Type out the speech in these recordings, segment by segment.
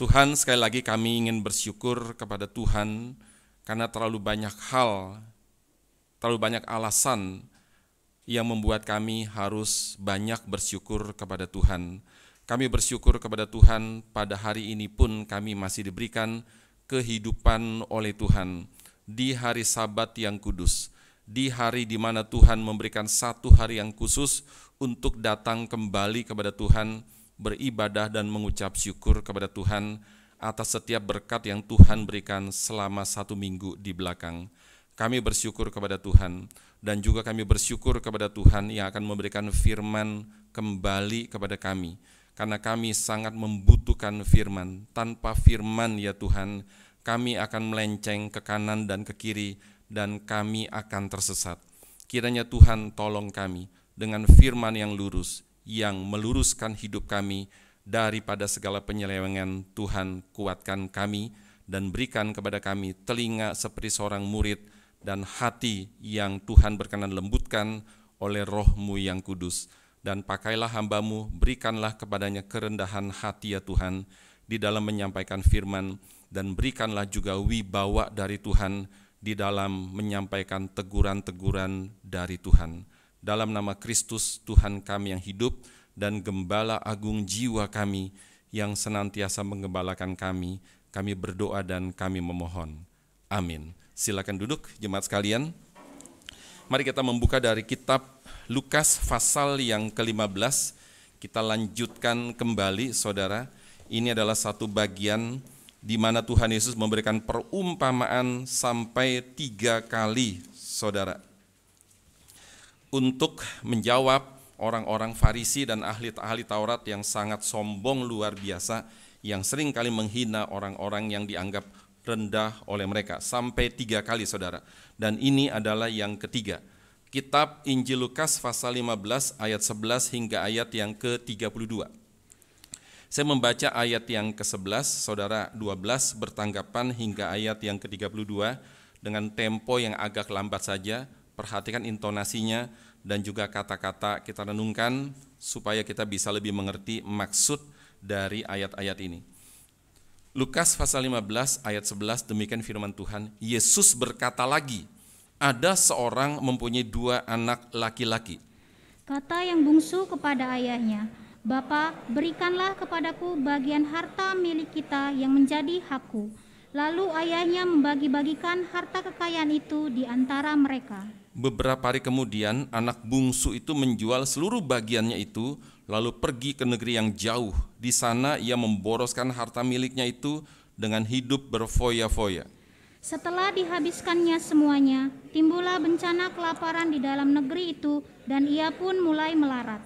Tuhan, sekali lagi kami ingin bersyukur kepada Tuhan karena terlalu banyak hal, terlalu banyak alasan yang membuat kami harus banyak bersyukur kepada Tuhan. Kami bersyukur kepada Tuhan pada hari ini pun kami masih diberikan kehidupan oleh Tuhan di hari Sabat yang kudus, di hari di mana Tuhan memberikan satu hari yang khusus untuk datang kembali kepada Tuhan, beribadah dan mengucap syukur kepada Tuhan atas setiap berkat yang Tuhan berikan selama 1 minggu di belakang. Kami bersyukur kepada Tuhan dan juga kami bersyukur kepada Tuhan yang akan memberikan firman kembali kepada kami. Karena kami sangat membutuhkan firman. Tanpa firman ya Tuhan, kami akan melenceng ke kanan dan ke kiri dan kami akan tersesat. Kiranya Tuhan tolong kami dengan firman yang lurus, yang meluruskan hidup kami daripada segala penyelewengan. Tuhan, kuatkan kami dan berikan kepada kami telinga seperti seorang murid dan hati yang Tuhan berkenan lembutkan oleh Roh-Mu yang kudus. Dan pakailah hamba-Mu, berikanlah kepadanya kerendahan hati ya Tuhan di dalam menyampaikan firman, dan berikanlah juga wibawa dari Tuhan di dalam menyampaikan teguran-teguran dari Tuhan. Dalam nama Kristus Tuhan kami yang hidup dan Gembala Agung jiwa kami yang senantiasa menggembalakan kami berdoa dan kami memohon. Amin. Silakan duduk jemaat sekalian. Mari kita membuka dari kitab Lukas pasal yang ke-15. Kita lanjutkan kembali saudara. Ini adalah satu bagian di mana Tuhan Yesus memberikan perumpamaan sampai 3 kali saudara, untuk menjawab orang-orang Farisi dan ahli Taurat yang sangat sombong luar biasa, yang sering kali menghina orang-orang yang dianggap rendah oleh mereka, sampai 3 kali saudara. Dan ini adalah yang ketiga. Kitab Injil Lukas pasal 15 ayat 11 hingga ayat yang ke-32. Saya membaca ayat yang ke-11, saudara 12 bertanggapan hingga ayat yang ke-32 dengan tempo yang agak lambat saja. Perhatikan intonasinya dan juga kata-kata kita renungkan supaya kita bisa lebih mengerti maksud dari ayat-ayat ini. Lukas pasal 15 ayat 11, demikian firman Tuhan. Yesus berkata lagi, ada seorang mempunyai 2 anak laki-laki. Kata yang bungsu kepada ayahnya, Bapa, berikanlah kepadaku bagian harta milik kita yang menjadi hakku. Lalu ayahnya membagi-bagikan harta kekayaan itu di antara mereka. Beberapa hari kemudian anak bungsu itu menjual seluruh bagiannya itu, lalu pergi ke negeri yang jauh. Di sana ia memboroskan harta miliknya itu dengan hidup berfoya-foya. Setelah dihabiskannya semuanya, timbullah bencana kelaparan di dalam negeri itu dan ia pun mulai melarat.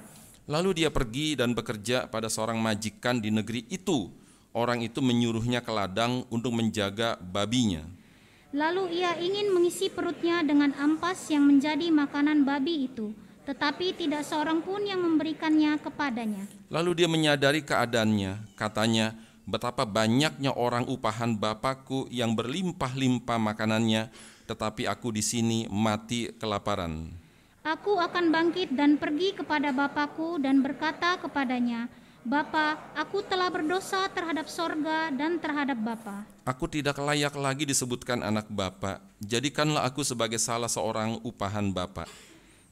Lalu dia pergi dan bekerja pada seorang majikan di negeri itu. Orang itu menyuruhnya ke ladang untuk menjaga babinya. Lalu ia ingin mengisi perutnya dengan ampas yang menjadi makanan babi itu, tetapi tidak seorang pun yang memberikannya kepadanya. Lalu dia menyadari keadaannya, katanya, betapa banyaknya orang upahan Bapakku yang berlimpah-limpah makanannya, tetapi aku di sini mati kelaparan. Aku akan bangkit dan pergi kepada Bapakku dan berkata kepadanya, Bapa, aku telah berdosa terhadap sorga dan terhadap Bapa. Aku tidak layak lagi disebutkan anak Bapa, jadikanlah aku sebagai salah seorang upahan Bapa.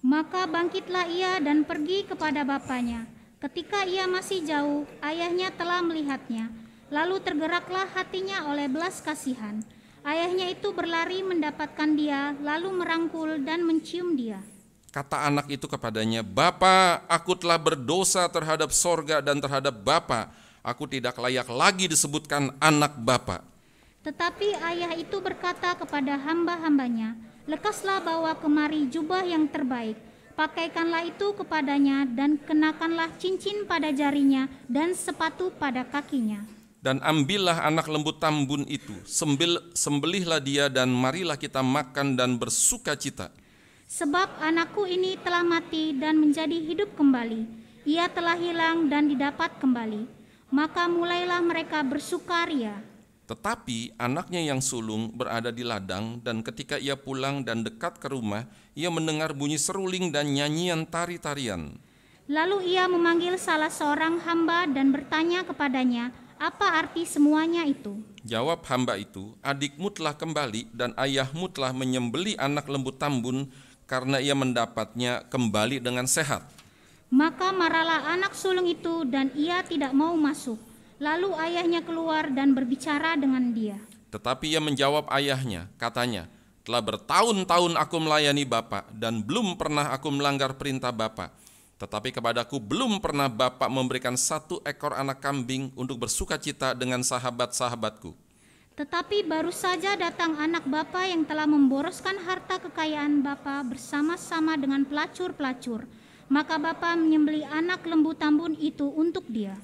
Maka bangkitlah ia dan pergi kepada bapaknya. Ketika ia masih jauh, ayahnya telah melihatnya. Lalu tergeraklah hatinya oleh belas kasihan. Ayahnya itu berlari mendapatkan dia, lalu merangkul dan mencium dia. Kata anak itu kepadanya, Bapa, aku telah berdosa terhadap sorga dan terhadap Bapa. Aku tidak layak lagi disebutkan anak Bapa. Tetapi ayah itu berkata kepada hamba-hambanya, lekaslah bawa kemari jubah yang terbaik, pakaikanlah itu kepadanya dan kenakanlah cincin pada jarinya dan sepatu pada kakinya. Dan ambillah anak lembu tambun itu, sembelihlah dia dan marilah kita makan dan bersuka cita. Sebab anakku ini telah mati dan menjadi hidup kembali. Ia telah hilang dan didapat kembali. Maka mulailah mereka bersukaria. Tetapi anaknya yang sulung berada di ladang, dan ketika ia pulang dan dekat ke rumah, ia mendengar bunyi seruling dan nyanyian tari-tarian. Lalu ia memanggil salah seorang hamba dan bertanya kepadanya, Apa arti semuanya itu? Jawab hamba itu, adikmu telah kembali dan ayahmu telah menyembeli anak lembu tambun karena ia mendapatnya kembali dengan sehat. Maka marahlah anak sulung itu dan ia tidak mau masuk. Lalu ayahnya keluar dan berbicara dengan dia. Tetapi ia menjawab ayahnya, katanya, telah bertahun-tahun aku melayani Bapa dan belum pernah aku melanggar perintah Bapa. Tetapi kepadaku belum pernah Bapa memberikan 1 ekor anak kambing untuk bersukacita dengan sahabat-sahabatku. Tetapi baru saja datang anak bapa yang telah memboroskan harta kekayaan bapa bersama-sama dengan pelacur-pelacur. Maka bapa menyembelih anak lembu tambun itu untuk dia.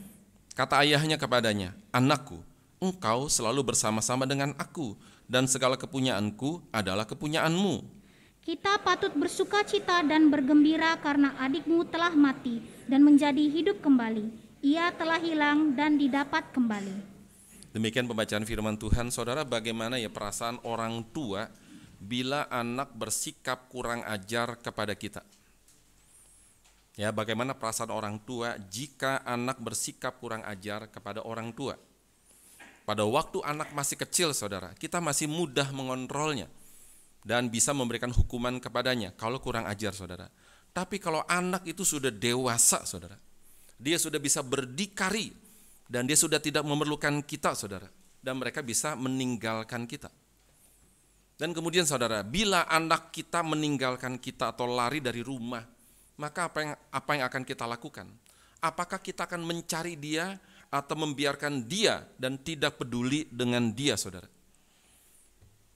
Kata ayahnya kepadanya, anakku, engkau selalu bersama-sama dengan aku, dan segala kepunyaanku adalah kepunyaanmu. Kita patut bersukacita dan bergembira karena adikmu telah mati dan menjadi hidup kembali. Ia telah hilang dan didapat kembali. Demikian pembacaan firman Tuhan. Saudara, bagaimana ya perasaan orang tua bila anak bersikap kurang ajar kepada kita? Ya, bagaimana perasaan orang tua jika anak bersikap kurang ajar kepada orang tua? Pada waktu anak masih kecil, saudara, kita masih mudah mengontrolnya dan bisa memberikan hukuman kepadanya kalau kurang ajar, saudara. Tapi kalau anak itu sudah dewasa, saudara, dia sudah bisa berdikari dan dia sudah tidak memerlukan kita, saudara, dan mereka bisa meninggalkan kita. Dan kemudian, saudara, bila anak kita meninggalkan kita atau lari dari rumah, maka apa yang akan kita lakukan? Apakah kita akan mencari dia atau membiarkan dia dan tidak peduli dengan dia, saudara?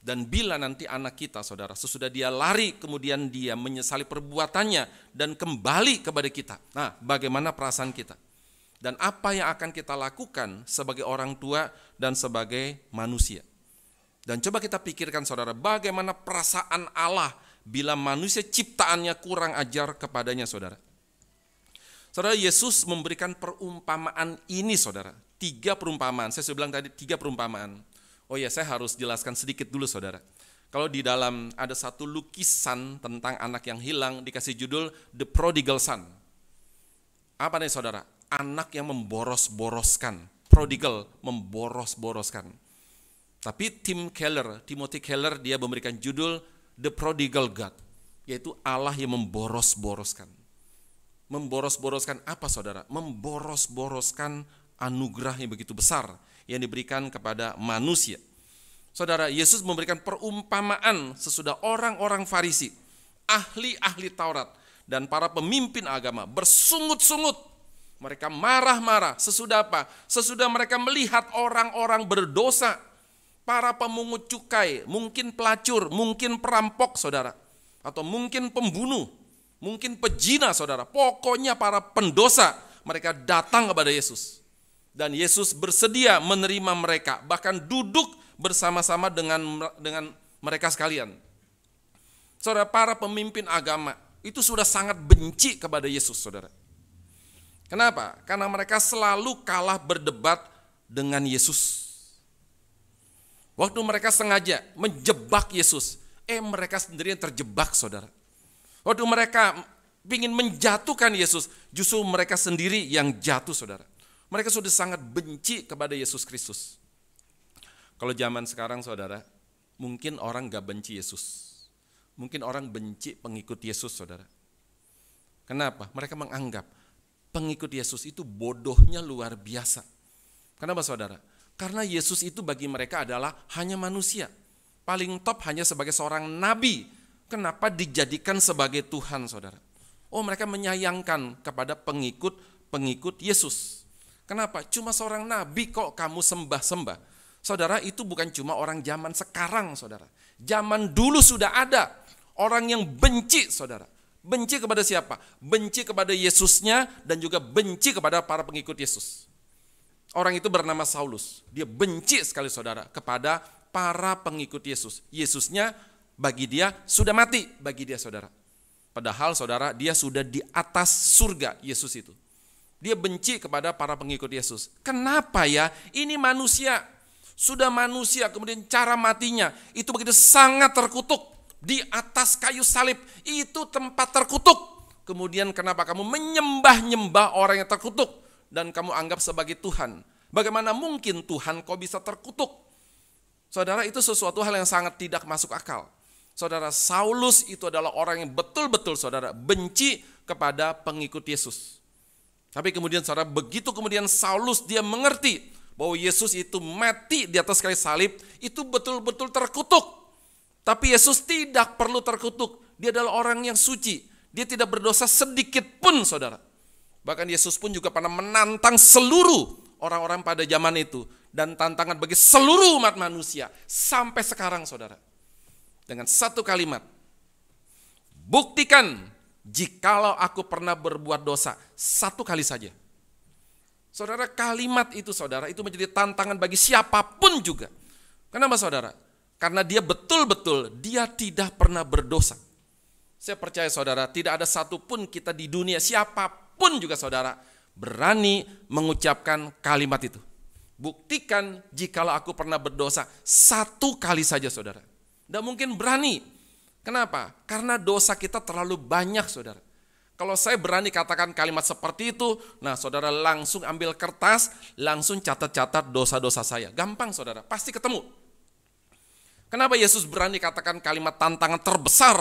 Dan bila nanti anak kita, saudara, sesudah dia lari, kemudian dia menyesali perbuatannya dan kembali kepada kita. Nah, bagaimana perasaan kita? Dan apa yang akan kita lakukan sebagai orang tua dan sebagai manusia? Dan coba kita pikirkan, saudara, bagaimana perasaan Allah bila manusia ciptaannya kurang ajar kepadanya, saudara. Saudara, Yesus memberikan perumpamaan ini, saudara. 3 perumpamaan, saya sudah bilang tadi 3 perumpamaan. Oh ya, saya harus jelaskan sedikit dulu, saudara. Kalau di dalam ada satu lukisan tentang anak yang hilang, dikasih judul The Prodigal Son. Apa nih, saudara? Anak yang memboros-boroskan. Prodigal, memboros-boroskan. Tapi Timothy Keller, dia memberikan judul The Prodigal God, yaitu Allah yang memboros-boroskan. Memboros-boroskan apa, saudara? Memboros-boroskan anugerah yang begitu besar yang diberikan kepada manusia. Saudara, Yesus memberikan perumpamaan sesudah orang-orang Farisi, ahli-ahli Taurat, dan para pemimpin agama bersungut-sungut. Mereka marah-marah. Sesudah apa? Sesudah mereka melihat orang-orang berdosa, para pemungut cukai, mungkin pelacur, mungkin perampok, saudara, atau mungkin pembunuh, mungkin pezina, saudara. Pokoknya para pendosa, mereka datang kepada Yesus. Dan Yesus bersedia menerima mereka, bahkan duduk bersama-sama dengan mereka sekalian. Saudara, para pemimpin agama itu sudah sangat benci kepada Yesus, saudara. Kenapa? Karena mereka selalu kalah berdebat dengan Yesus. Waktu mereka sengaja menjebak Yesus, mereka sendiri yang terjebak, saudara. Waktu mereka ingin menjatuhkan Yesus, justru mereka sendiri yang jatuh, saudara. Mereka sudah sangat benci kepada Yesus Kristus. Kalau zaman sekarang, saudara, mungkin orang gak benci Yesus. Mungkin orang benci pengikut Yesus, saudara. Kenapa? Mereka menganggap pengikut Yesus itu bodohnya luar biasa. Kenapa, saudara? Karena Yesus itu bagi mereka adalah hanya manusia. Paling top hanya sebagai seorang nabi. Kenapa dijadikan sebagai Tuhan, saudara? Oh, mereka menyayangkan kepada pengikut Yesus. Kenapa? Cuma seorang nabi kok kamu sembah-sembah. Saudara, itu bukan cuma orang zaman sekarang, saudara. Zaman dulu sudah ada orang yang benci, saudara. Benci kepada siapa? Benci kepada Yesusnya dan juga benci kepada para pengikut Yesus. Orang itu bernama Saulus. Dia benci sekali, saudara, kepada para pengikut Yesus. Yesusnya bagi dia sudah mati, bagi dia, saudara. Padahal, saudara, dia sudah di atas surga, Yesus itu. Dia benci kepada para pengikut Yesus. Kenapa ya? Ini manusia. Sudah manusia, kemudian cara matinya itu begitu sangat terkutuk. Di atas kayu salib, itu tempat terkutuk. Kemudian kenapa kamu menyembah-nyembah orang yang terkutuk dan kamu anggap sebagai Tuhan? Bagaimana mungkin Tuhan kau bisa terkutuk? Saudara, itu sesuatu hal yang sangat tidak masuk akal. Saudara, Saulus itu adalah orang yang betul-betul saudara benci kepada pengikut Yesus. Tapi kemudian saudara, begitu kemudian Saulus dia mengerti bahwa Yesus itu mati di atas kayu salib, itu betul-betul terkutuk. Tapi Yesus tidak perlu terkutuk. Dia adalah orang yang suci. Dia tidak berdosa sedikit pun, saudara. Bahkan Yesus pun juga pernah menantang seluruh orang-orang pada zaman itu. Dan tantangan bagi seluruh umat manusia. Sampai sekarang, saudara. Dengan satu kalimat. Buktikan jikalau aku pernah berbuat dosa. Satu kali saja. Saudara, kalimat itu saudara, itu menjadi tantangan bagi siapapun juga. Kenapa saudara? Karena dia betul-betul, dia tidak pernah berdosa. Saya percaya saudara, tidak ada satupun kita di dunia, siapapun juga saudara, berani mengucapkan kalimat itu. Buktikan jikalau aku pernah berdosa, satu kali saja saudara. Tidak mungkin berani. Kenapa? Karena dosa kita terlalu banyak saudara. Kalau saya berani katakan kalimat seperti itu, nah saudara langsung ambil kertas, langsung catat-catat dosa-dosa saya. Gampang saudara, pasti ketemu. Kenapa Yesus berani katakan kalimat tantangan terbesar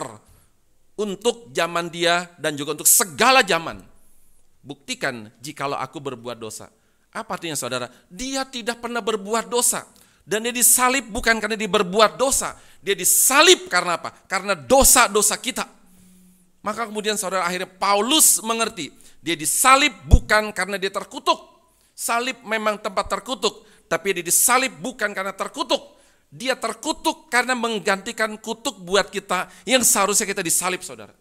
untuk zaman dia dan juga untuk segala zaman? Buktikan jikalau aku berbuat dosa. Apa artinya saudara? Dia tidak pernah berbuat dosa. Dan dia disalib bukan karena dia berbuat dosa. Dia disalib karena apa? Karena dosa-dosa kita. Maka kemudian saudara akhirnya Paulus mengerti. Dia disalib bukan karena dia terkutuk. Salib memang tempat terkutuk. Tapi dia disalib bukan karena terkutuk. Dia terkutuk karena menggantikan kutuk buat kita yang seharusnya kita disalib saudara.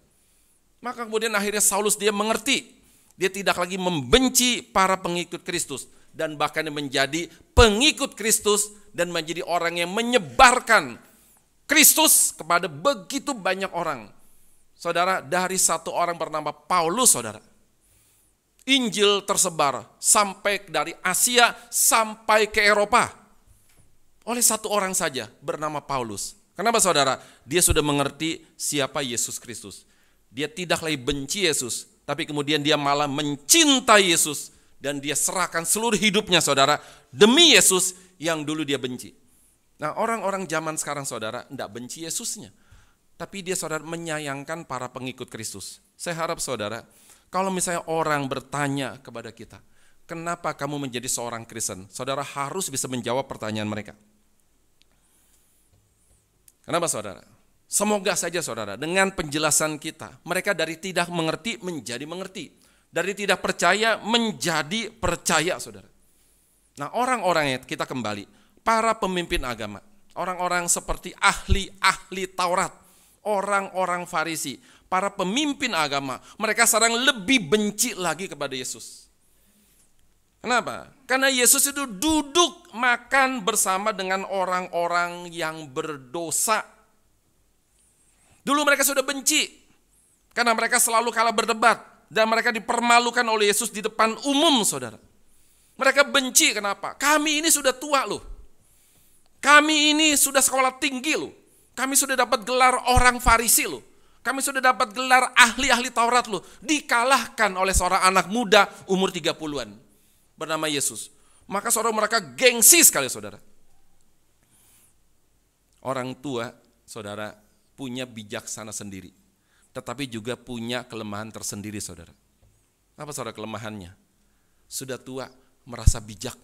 Maka kemudian akhirnya Saulus dia mengerti. Dia tidak lagi membenci para pengikut Kristus. Dan bahkan menjadi pengikut Kristus dan menjadi orang yang menyebarkan Kristus kepada begitu banyak orang. Saudara, dari satu orang bernama Paulus saudara. Injil tersebar sampai dari Asia sampai ke Eropa. Oleh satu orang saja bernama Paulus. Kenapa saudara? Dia sudah mengerti siapa Yesus Kristus. Dia tidak lagi benci Yesus, tapi kemudian dia malah mencintai Yesus. Dan dia serahkan seluruh hidupnya saudara demi Yesus yang dulu dia benci. Nah orang-orang zaman sekarang saudara tidak benci Yesusnya. Tapi dia saudara menyayangkan para pengikut Kristus. Saya harap saudara, kalau misalnya orang bertanya kepada kita, kenapa kamu menjadi seorang Kristen? Saudara harus bisa menjawab pertanyaan mereka. Kenapa saudara? Semoga saja saudara dengan penjelasan kita, mereka dari tidak mengerti menjadi mengerti. Dari tidak percaya menjadi percaya saudara. Nah orang-orangnya kita kembali, para pemimpin agama, orang-orang seperti ahli-ahli Taurat, orang-orang Farisi, para pemimpin agama, mereka sekarang lebih benci lagi kepada Yesus. Kenapa? Karena Yesus itu duduk makan bersama dengan orang-orang yang berdosa. Dulu mereka sudah benci, karena mereka selalu kalah berdebat. Dan mereka dipermalukan oleh Yesus di depan umum saudara. Mereka benci kenapa? Kami ini sudah tua loh. Kami ini sudah sekolah tinggi loh. Kami sudah dapat gelar orang Farisi loh. Kami sudah dapat gelar ahli-ahli Taurat loh. Dikalahkan oleh seorang anak muda umur 30-an. Bernama Yesus. Maka saudara mereka gengsi sekali saudara. Orang tua saudara punya bijaksana sendiri. Tetapi juga punya kelemahan tersendiri saudara. Apa saudara kelemahannya? Sudah tua merasa bijak.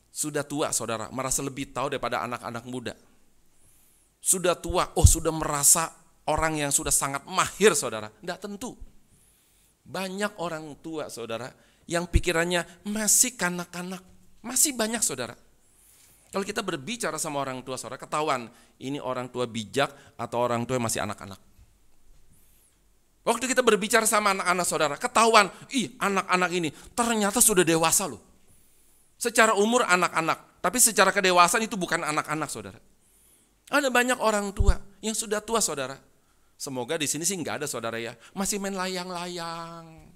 Sudah tua saudara merasa lebih tahu daripada anak-anak muda. Sudah tua, sudah merasa orang yang sudah sangat mahir saudara. Tidak tentu. Banyak orang tua saudara yang pikirannya masih kanak-kanak. Masih banyak saudara. Kalau kita berbicara sama orang tua saudara, ketahuan ini orang tua bijak atau orang tua yang masih anak-anak. Waktu kita berbicara sama anak-anak saudara, ketahuan, anak-anak ini ternyata sudah dewasa loh. Secara umur anak-anak, tapi secara kedewasaan itu bukan anak-anak saudara. Ada banyak orang tua yang sudah tua saudara. Semoga di sini sih nggak ada saudara ya, masih main layang-layang.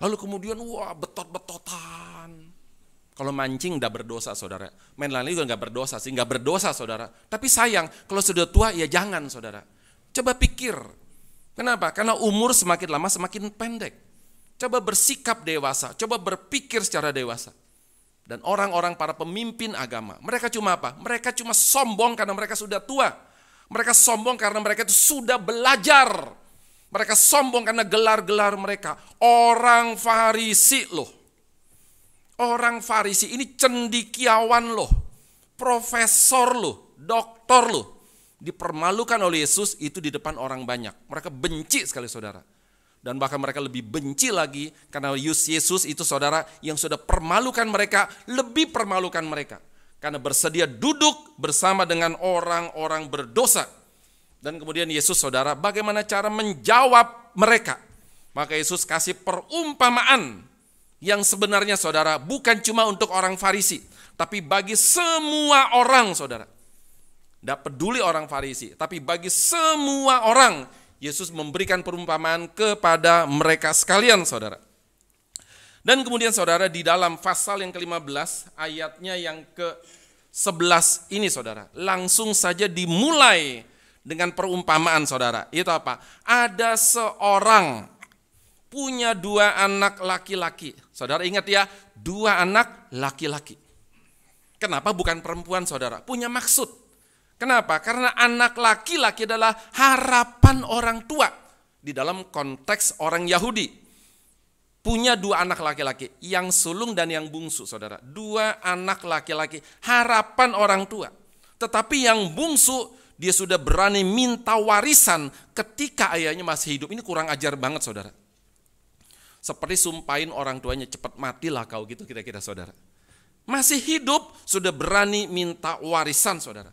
Lalu kemudian betot-betotan. Kalau mancing nggak berdosa saudara, main layang juga nggak berdosa sih, nggak berdosa saudara. Tapi sayang, kalau sudah tua ya jangan saudara. Coba pikir, kenapa? Karena umur semakin lama semakin pendek. coba bersikap dewasa, coba berpikir secara dewasa. Dan orang-orang para pemimpin agama, mereka cuma apa? Mereka cuma sombong karena mereka sudah tua. Mereka sombong karena mereka itu sudah belajar. Mereka sombong karena gelar-gelar mereka. Orang Farisi loh. Orang Farisi ini cendekiawan loh. Profesor loh, doktor loh. Dipermalukan oleh Yesus itu di depan orang banyak. Mereka benci sekali saudara. Dan bahkan mereka lebih benci lagi karena Yesus itu saudara yang sudah permalukan mereka, lebih permalukan mereka. Karena bersedia duduk bersama dengan orang-orang berdosa. Dan kemudian Yesus saudara bagaimana cara menjawab mereka. Maka Yesus kasih perumpamaan yang sebenarnya saudara bukan cuma untuk orang Farisi. Tapi bagi semua orang saudara. Tidak peduli orang Farisi, tapi bagi semua orang Yesus memberikan perumpamaan kepada mereka sekalian saudara. Dan kemudian saudara di dalam pasal yang ke-15 ayatnya yang ke-11 ini saudara. Langsung saja dimulai dengan perumpamaan saudara. Itu apa? Ada seorang punya 2 anak laki-laki. Saudara ingat ya, 2 anak laki-laki. Kenapa bukan perempuan saudara? Punya maksud. Kenapa? Karena anak laki-laki adalah harapan orang tua di dalam konteks orang Yahudi. Punya 2 anak laki-laki, yang sulung dan yang bungsu, saudara. 2 anak laki-laki, harapan orang tua. Tetapi yang bungsu, dia sudah berani minta warisan ketika ayahnya masih hidup. Ini kurang ajar banget, saudara. Seperti sumpahin orang tuanya, cepat matilah kau gitu kira-kira, saudara. Masih hidup, sudah berani minta warisan, saudara.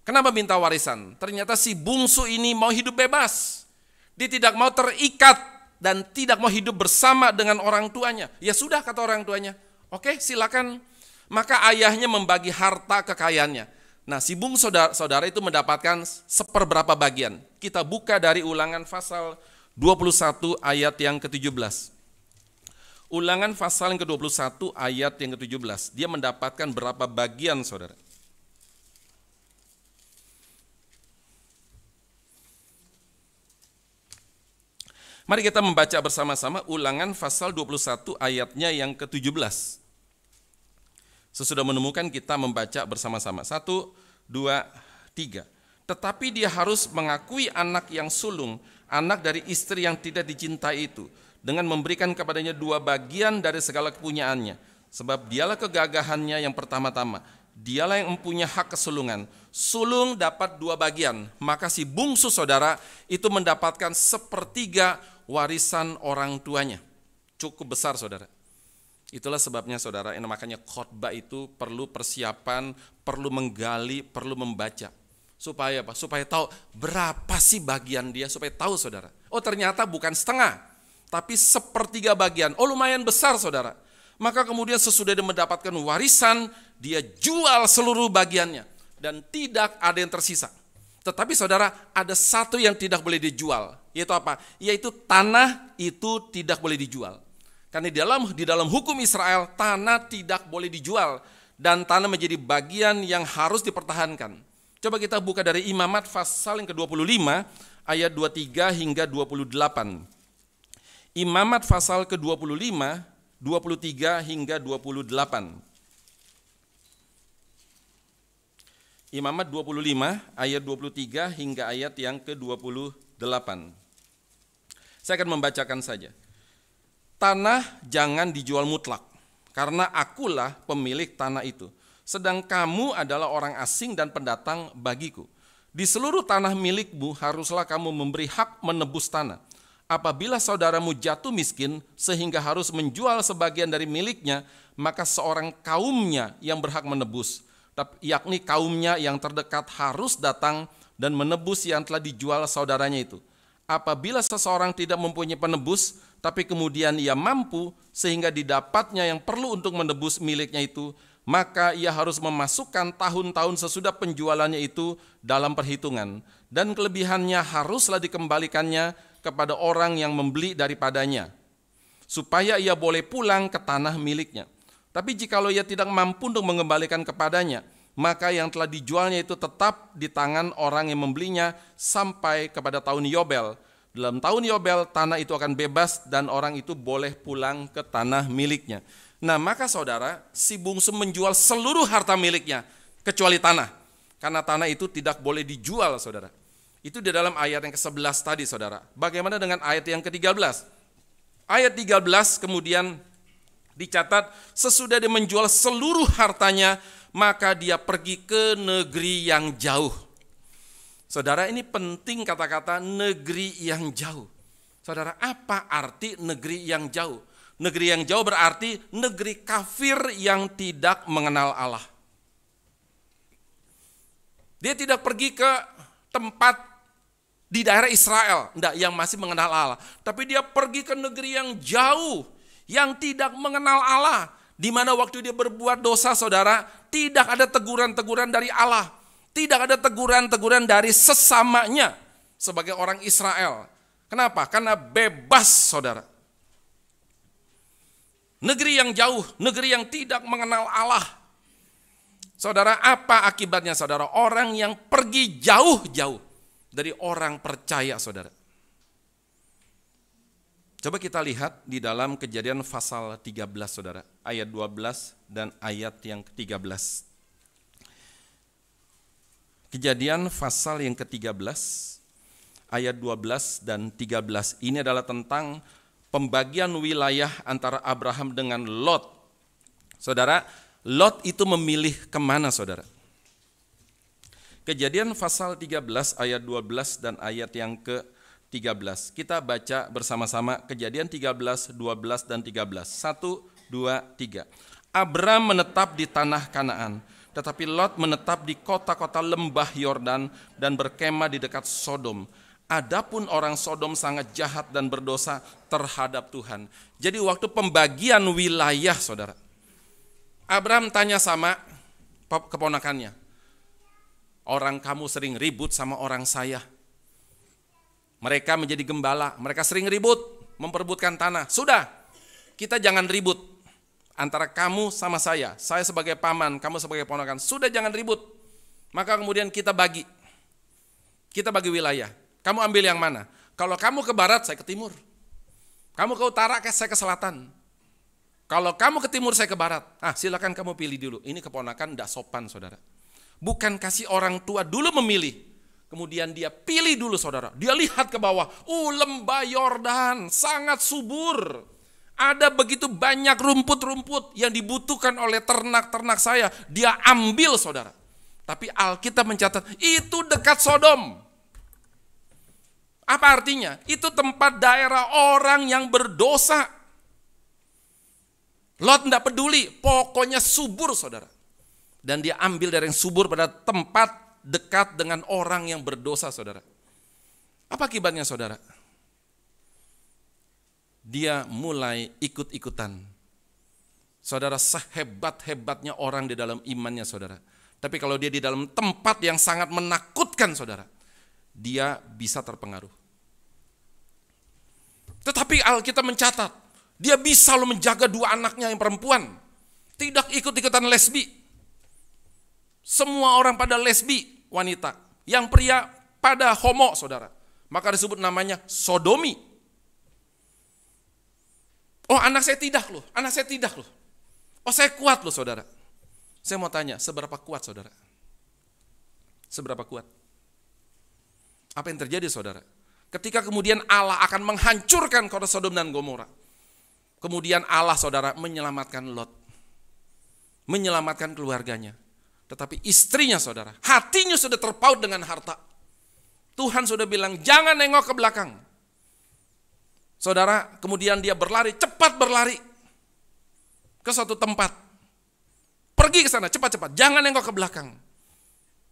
Kenapa minta warisan? Ternyata si bungsu ini mau hidup bebas. Dia tidak mau terikat dan tidak mau hidup bersama dengan orang tuanya. Ya sudah kata orang tuanya, oke silakan. Maka ayahnya membagi harta kekayaannya. Nah si bungsu saudara itu mendapatkan seperberapa bagian. Kita buka dari Ulangan pasal 21 ayat yang ke-17. Ulangan pasal yang ke-21 ayat yang ke-17. Dia mendapatkan berapa bagian saudara? Mari kita membaca bersama-sama Ulangan pasal 21 ayatnya yang ke-17. Sesudah menemukan kita membaca bersama-sama. 1, 2, 3. Tetapi dia harus mengakui anak yang sulung, anak dari istri yang tidak dicintai itu, dengan memberikan kepadanya 2 bagian dari segala kepunyaannya. Sebab dialah kegagahannya yang pertama-tama. Dialah yang mempunyai hak kesulungan. Sulung dapat 2 bagian. Maka si bungsu saudara itu mendapatkan 1/3 warisan orang tuanya. Cukup besar saudara. Itulah sebabnya saudara, makanya khotbah itu perlu persiapan, perlu menggali, perlu membaca. Supaya apa? Supaya tahu berapa sih bagian dia, supaya tahu saudara. Oh ternyata bukan setengah, tapi 1/3 bagian. Oh lumayan besar saudara. Maka kemudian sesudah dia mendapatkan warisan, dia jual seluruh bagiannya. Dan tidak ada yang tersisa. Tetapi saudara, ada satu yang tidak boleh dijual. Yaitu apa? Yaitu tanah itu tidak boleh dijual. Karena di dalam hukum Israel, tanah tidak boleh dijual. Dan tanah menjadi bagian yang harus dipertahankan. Coba kita buka dari Imamat pasal yang ke-25, ayat 23 hingga 28. Imamat pasal ke-25, 23 hingga 28. Imamat 25 ayat 23 hingga ayat yang ke-28. Saya akan membacakan saja. Tanah jangan dijual mutlak, karena akulah pemilik tanah itu. Sedang kamu adalah orang asing dan pendatang bagiku. Di seluruh tanah milikmu haruslah kamu memberi hak menebus tanah. Apabila saudaramu jatuh miskin sehingga harus menjual sebagian dari miliknya, maka seorang kaumnya yang berhak menebus, yakni kaumnya yang terdekat harus datang dan menebus yang telah dijual saudaranya itu. Apabila seseorang tidak mempunyai penebus, tapi kemudian ia mampu sehingga didapatnya yang perlu untuk menebus miliknya itu, maka ia harus memasukkan tahun-tahun sesudah penjualannya itu dalam perhitungan, dan kelebihannya haruslah dikembalikannya kepada orang yang membeli daripadanya, supaya ia boleh pulang ke tanah miliknya. Tapi jikalau ia tidak mampu untuk mengembalikan kepadanya, maka yang telah dijualnya itu tetap di tangan orang yang membelinya sampai kepada tahun Yobel. Dalam tahun Yobel tanah itu akan bebas dan orang itu boleh pulang ke tanah miliknya. Nah maka saudara, si bungsu menjual seluruh harta miliknya kecuali tanah. Karena tanah itu tidak boleh dijual saudara. Itu di dalam ayat yang ke-11 tadi saudara. Bagaimana dengan ayat yang ke-13? Ayat 13 kemudian dicatat, sesudah dia menjual seluruh hartanya, maka dia pergi ke negeri yang jauh. Saudara, ini penting kata-kata negeri yang jauh. Saudara, apa arti negeri yang jauh? Negeri yang jauh berarti negeri kafir yang tidak mengenal Allah. Dia tidak pergi ke tempat di daerah Israel, enggak, yang masih mengenal Allah. Tapi dia pergi ke negeri yang jauh, yang tidak mengenal Allah. Di mana waktu dia berbuat dosa saudara, tidak ada teguran-teguran dari Allah. Tidak ada teguran-teguran dari sesamanya sebagai orang Israel. Kenapa? Karena bebas saudara. Negeri yang jauh, negeri yang tidak mengenal Allah. Saudara, apa akibatnya saudara? Orang yang pergi jauh-jauh dari orang percaya saudara. Coba kita lihat di dalam Kejadian pasal 13 saudara, ayat 12 dan ayat yang ke-13. Kejadian pasal yang ke-13, ayat 12 dan 13. Ini adalah tentang pembagian wilayah antara Abraham dengan Lot. Saudara, Lot itu memilih kemana saudara? Kejadian pasal 13 ayat 12 dan ayat yang ke-13. Kita baca bersama-sama Kejadian 13, 12 dan 13. 1, 2, 3. Abram menetap di tanah Kanaan, tetapi Lot menetap di kota-kota lembah Yordan dan berkemah di dekat Sodom. Adapun orang Sodom sangat jahat dan berdosa terhadap Tuhan. Jadi waktu pembagian wilayah saudara, Abram tanya sama keponakannya, orang kamu sering ribut sama orang saya. Mereka menjadi gembala, mereka sering ribut, memperebutkan tanah. Sudah, kita jangan ribut antara kamu sama saya sebagai paman, kamu sebagai ponakan. Sudah jangan ribut. Maka kemudian kita bagi wilayah. Kamu ambil yang mana? Kalau kamu ke barat, saya ke timur. Kamu ke utara, saya ke selatan. Kalau kamu ke timur, saya ke barat. Silakan kamu pilih dulu. Ini keponakan tidak sopan saudara. Bukan kasih orang tua dulu memilih. Kemudian dia pilih dulu saudara. Dia lihat ke bawah. Lembah Yordan sangat subur. Ada begitu banyak rumput-rumput yang dibutuhkan oleh ternak-ternak saya. Dia ambil saudara. Tapi Alkitab mencatat itu dekat Sodom. Apa artinya? Itu tempat daerah orang yang berdosa. Lot tidak peduli, pokoknya subur saudara. Dan dia ambil dari yang subur pada tempat dekat dengan orang yang berdosa saudara. Apa akibatnya saudara? Dia mulai ikut-ikutan. Saudara, sehebat-hebatnya orang di dalam imannya saudara. Tapi kalau dia di dalam tempat yang sangat menakutkan saudara, dia bisa terpengaruh. Tetapi Alkitab mencatat, dia bisa loh menjaga dua anaknya yang perempuan. Tidak ikut-ikutan lesbi. Semua orang pada lesbi wanita. Yang pria pada homo saudara. Maka disebut namanya sodomi. Anak saya tidak loh. Saya kuat loh saudara. Saya mau tanya, seberapa kuat saudara? Seberapa kuat? Apa yang terjadi saudara? Ketika kemudian Allah akan menghancurkan kota Sodom dan Gomora. Kemudian Allah saudara menyelamatkan Lot. Menyelamatkan keluarganya. Tetapi istrinya saudara, hatinya sudah terpaut dengan harta. Tuhan sudah bilang jangan nengok ke belakang. Saudara, kemudian dia cepat berlari ke suatu tempat. Pergi ke sana cepat-cepat, jangan nengok ke belakang.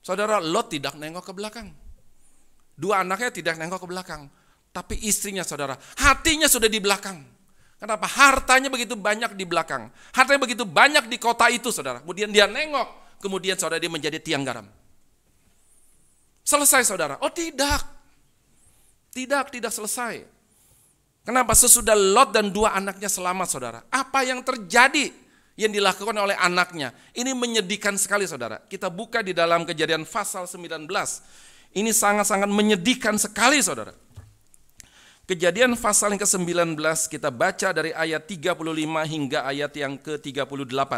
Saudara, Lot tidak nengok ke belakang. Dua anaknya tidak nengok ke belakang. Tapi istrinya saudara, hatinya sudah di belakang. Kenapa? Hartanya begitu banyak di belakang. Hartanya begitu banyak di kota itu saudara. Kemudian dia nengok. Kemudian saudara dia menjadi tiang garam. Selesai saudara? Tidak. Tidak selesai. Kenapa? Sesudah Lot dan dua anaknya selamat saudara. Apa yang terjadi yang dilakukan oleh anaknya? Ini menyedihkan sekali saudara. Kita buka di dalam Kejadian pasal 19. Ini sangat-sangat menyedihkan sekali saudara. Kejadian pasal yang ke-19 kita baca dari ayat 35 hingga ayat yang ke-38.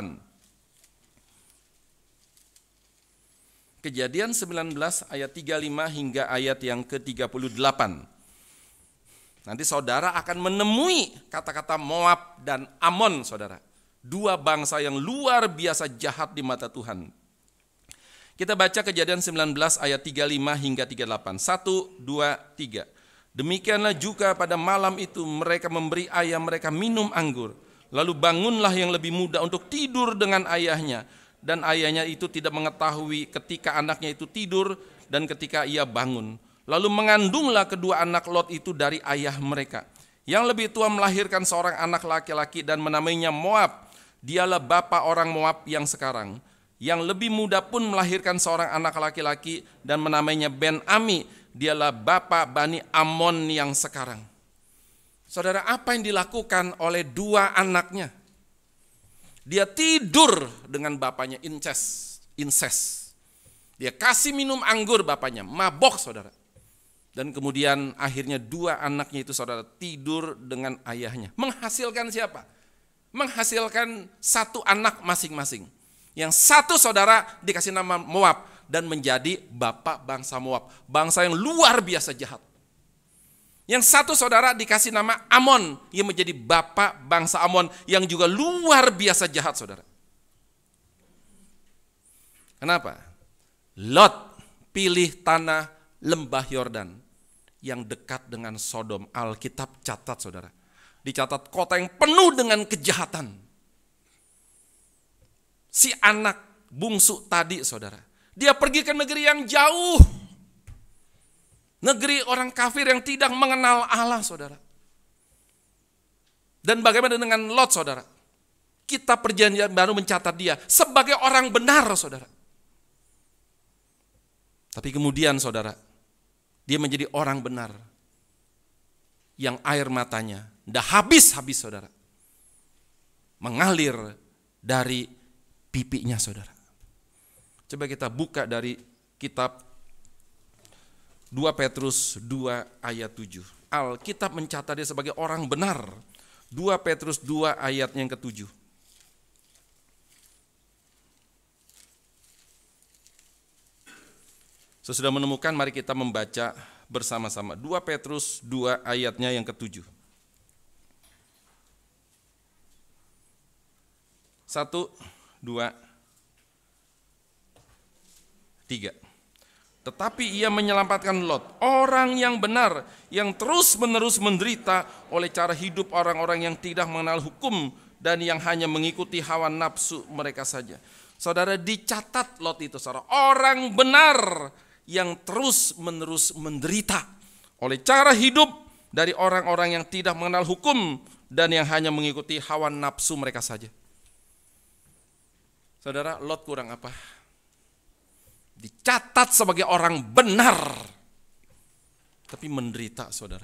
Kejadian 19 ayat 35 hingga ayat yang ke-38. Nanti saudara akan menemui kata-kata Moab dan Amon, saudara. Dua bangsa yang luar biasa jahat di mata Tuhan. Kita baca Kejadian 19 ayat 35 hingga 38. 1, 2, 3. Demikianlah juga pada malam itu mereka memberi ayah mereka minum anggur. Lalu bangunlah yang lebih muda untuk tidur dengan ayahnya. Dan ayahnya itu tidak mengetahui ketika anaknya itu tidur dan ketika ia bangun. Lalu mengandunglah kedua anak Lot itu dari ayah mereka. Yang lebih tua melahirkan seorang anak laki-laki dan menamainya Moab. Dialah bapa orang Moab yang sekarang. Yang lebih muda pun melahirkan seorang anak laki-laki dan menamainya Ben-Ami. Dialah bapa Bani Amon yang sekarang. Saudara, apa yang dilakukan oleh dua anaknya? Dia tidur dengan bapaknya, incest. Dia kasih minum anggur bapaknya, mabok, saudara. Dan kemudian akhirnya dua anaknya itu, saudara, tidur dengan ayahnya. Menghasilkan siapa? Menghasilkan satu anak masing-masing. Yang satu, saudara, dikasih nama Moab dan menjadi bapak bangsa Moab. Bangsa yang luar biasa jahat. Yang satu, saudara, dikasih nama Amon, yang menjadi bapak bangsa Amon yang juga luar biasa jahat, saudara. Kenapa? Lot pilih tanah lembah Yordan yang dekat dengan Sodom. Alkitab catat, saudara. Dicatat kota yang penuh dengan kejahatan. Si anak bungsu tadi, saudara, dia pergi ke negeri yang jauh. Negeri orang kafir yang tidak mengenal Allah, saudara. Dan bagaimana dengan Lot, saudara? Kitab Perjanjian Baru mencatat dia sebagai orang benar, saudara. Tapi kemudian, saudara, dia menjadi orang benar yang air matanya dah habis-habis, saudara. Mengalir dari pipinya, saudara. Coba kita buka dari kitab 2 Petrus 2 ayat 7. Alkitab mencatat dia sebagai orang benar. 2 Petrus 2 ayat yang ke-7. Sesudah menemukan, mari kita membaca bersama-sama. 2 Petrus 2 ayatnya yang ke-7. 1, 2, 3. Tetapi ia menyelamatkan Lot, orang yang benar, yang terus-menerus menderita oleh cara hidup orang-orang yang tidak mengenal hukum dan yang hanya mengikuti hawa nafsu mereka saja. Saudara, dicatat Lot itu, saudara, orang benar yang terus-menerus menderita oleh cara hidup dari orang-orang yang tidak mengenal hukum dan yang hanya mengikuti hawa nafsu mereka saja. Saudara, Lot kurang apa? Dicatat sebagai orang benar, tapi menderita, saudara.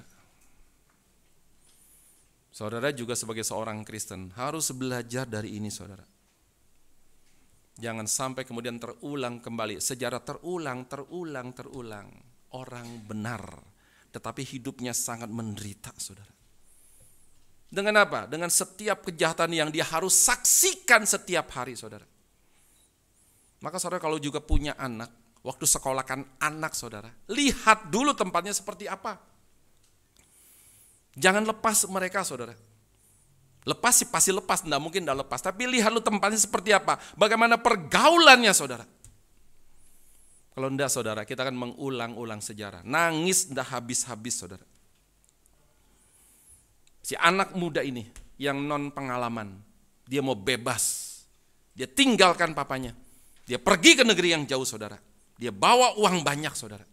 Saudara juga sebagai seorang Kristen harus belajar dari ini, saudara. Jangan sampai kemudian terulang kembali, sejarah terulang. Orang benar, tetapi hidupnya sangat menderita, saudara. Dengan apa? Dengan setiap kejahatan yang dia harus saksikan setiap hari, saudara. Maka saudara, kalau juga punya anak, waktu sekolahkan anak saudara, lihat dulu tempatnya seperti apa. Jangan lepas mereka, saudara. Lepas sih pasti lepas, enggak mungkin enggak lepas. Tapi lihat lu tempatnya seperti apa, bagaimana pergaulannya, saudara. Kalau enggak, saudara, kita akan mengulang-ulang sejarah. Nangis enggak habis-habis, saudara. Si anak muda ini yang non pengalaman, dia mau bebas. Dia tinggalkan papanya. Dia pergi ke negeri yang jauh, saudara. Dia bawa uang banyak, saudara.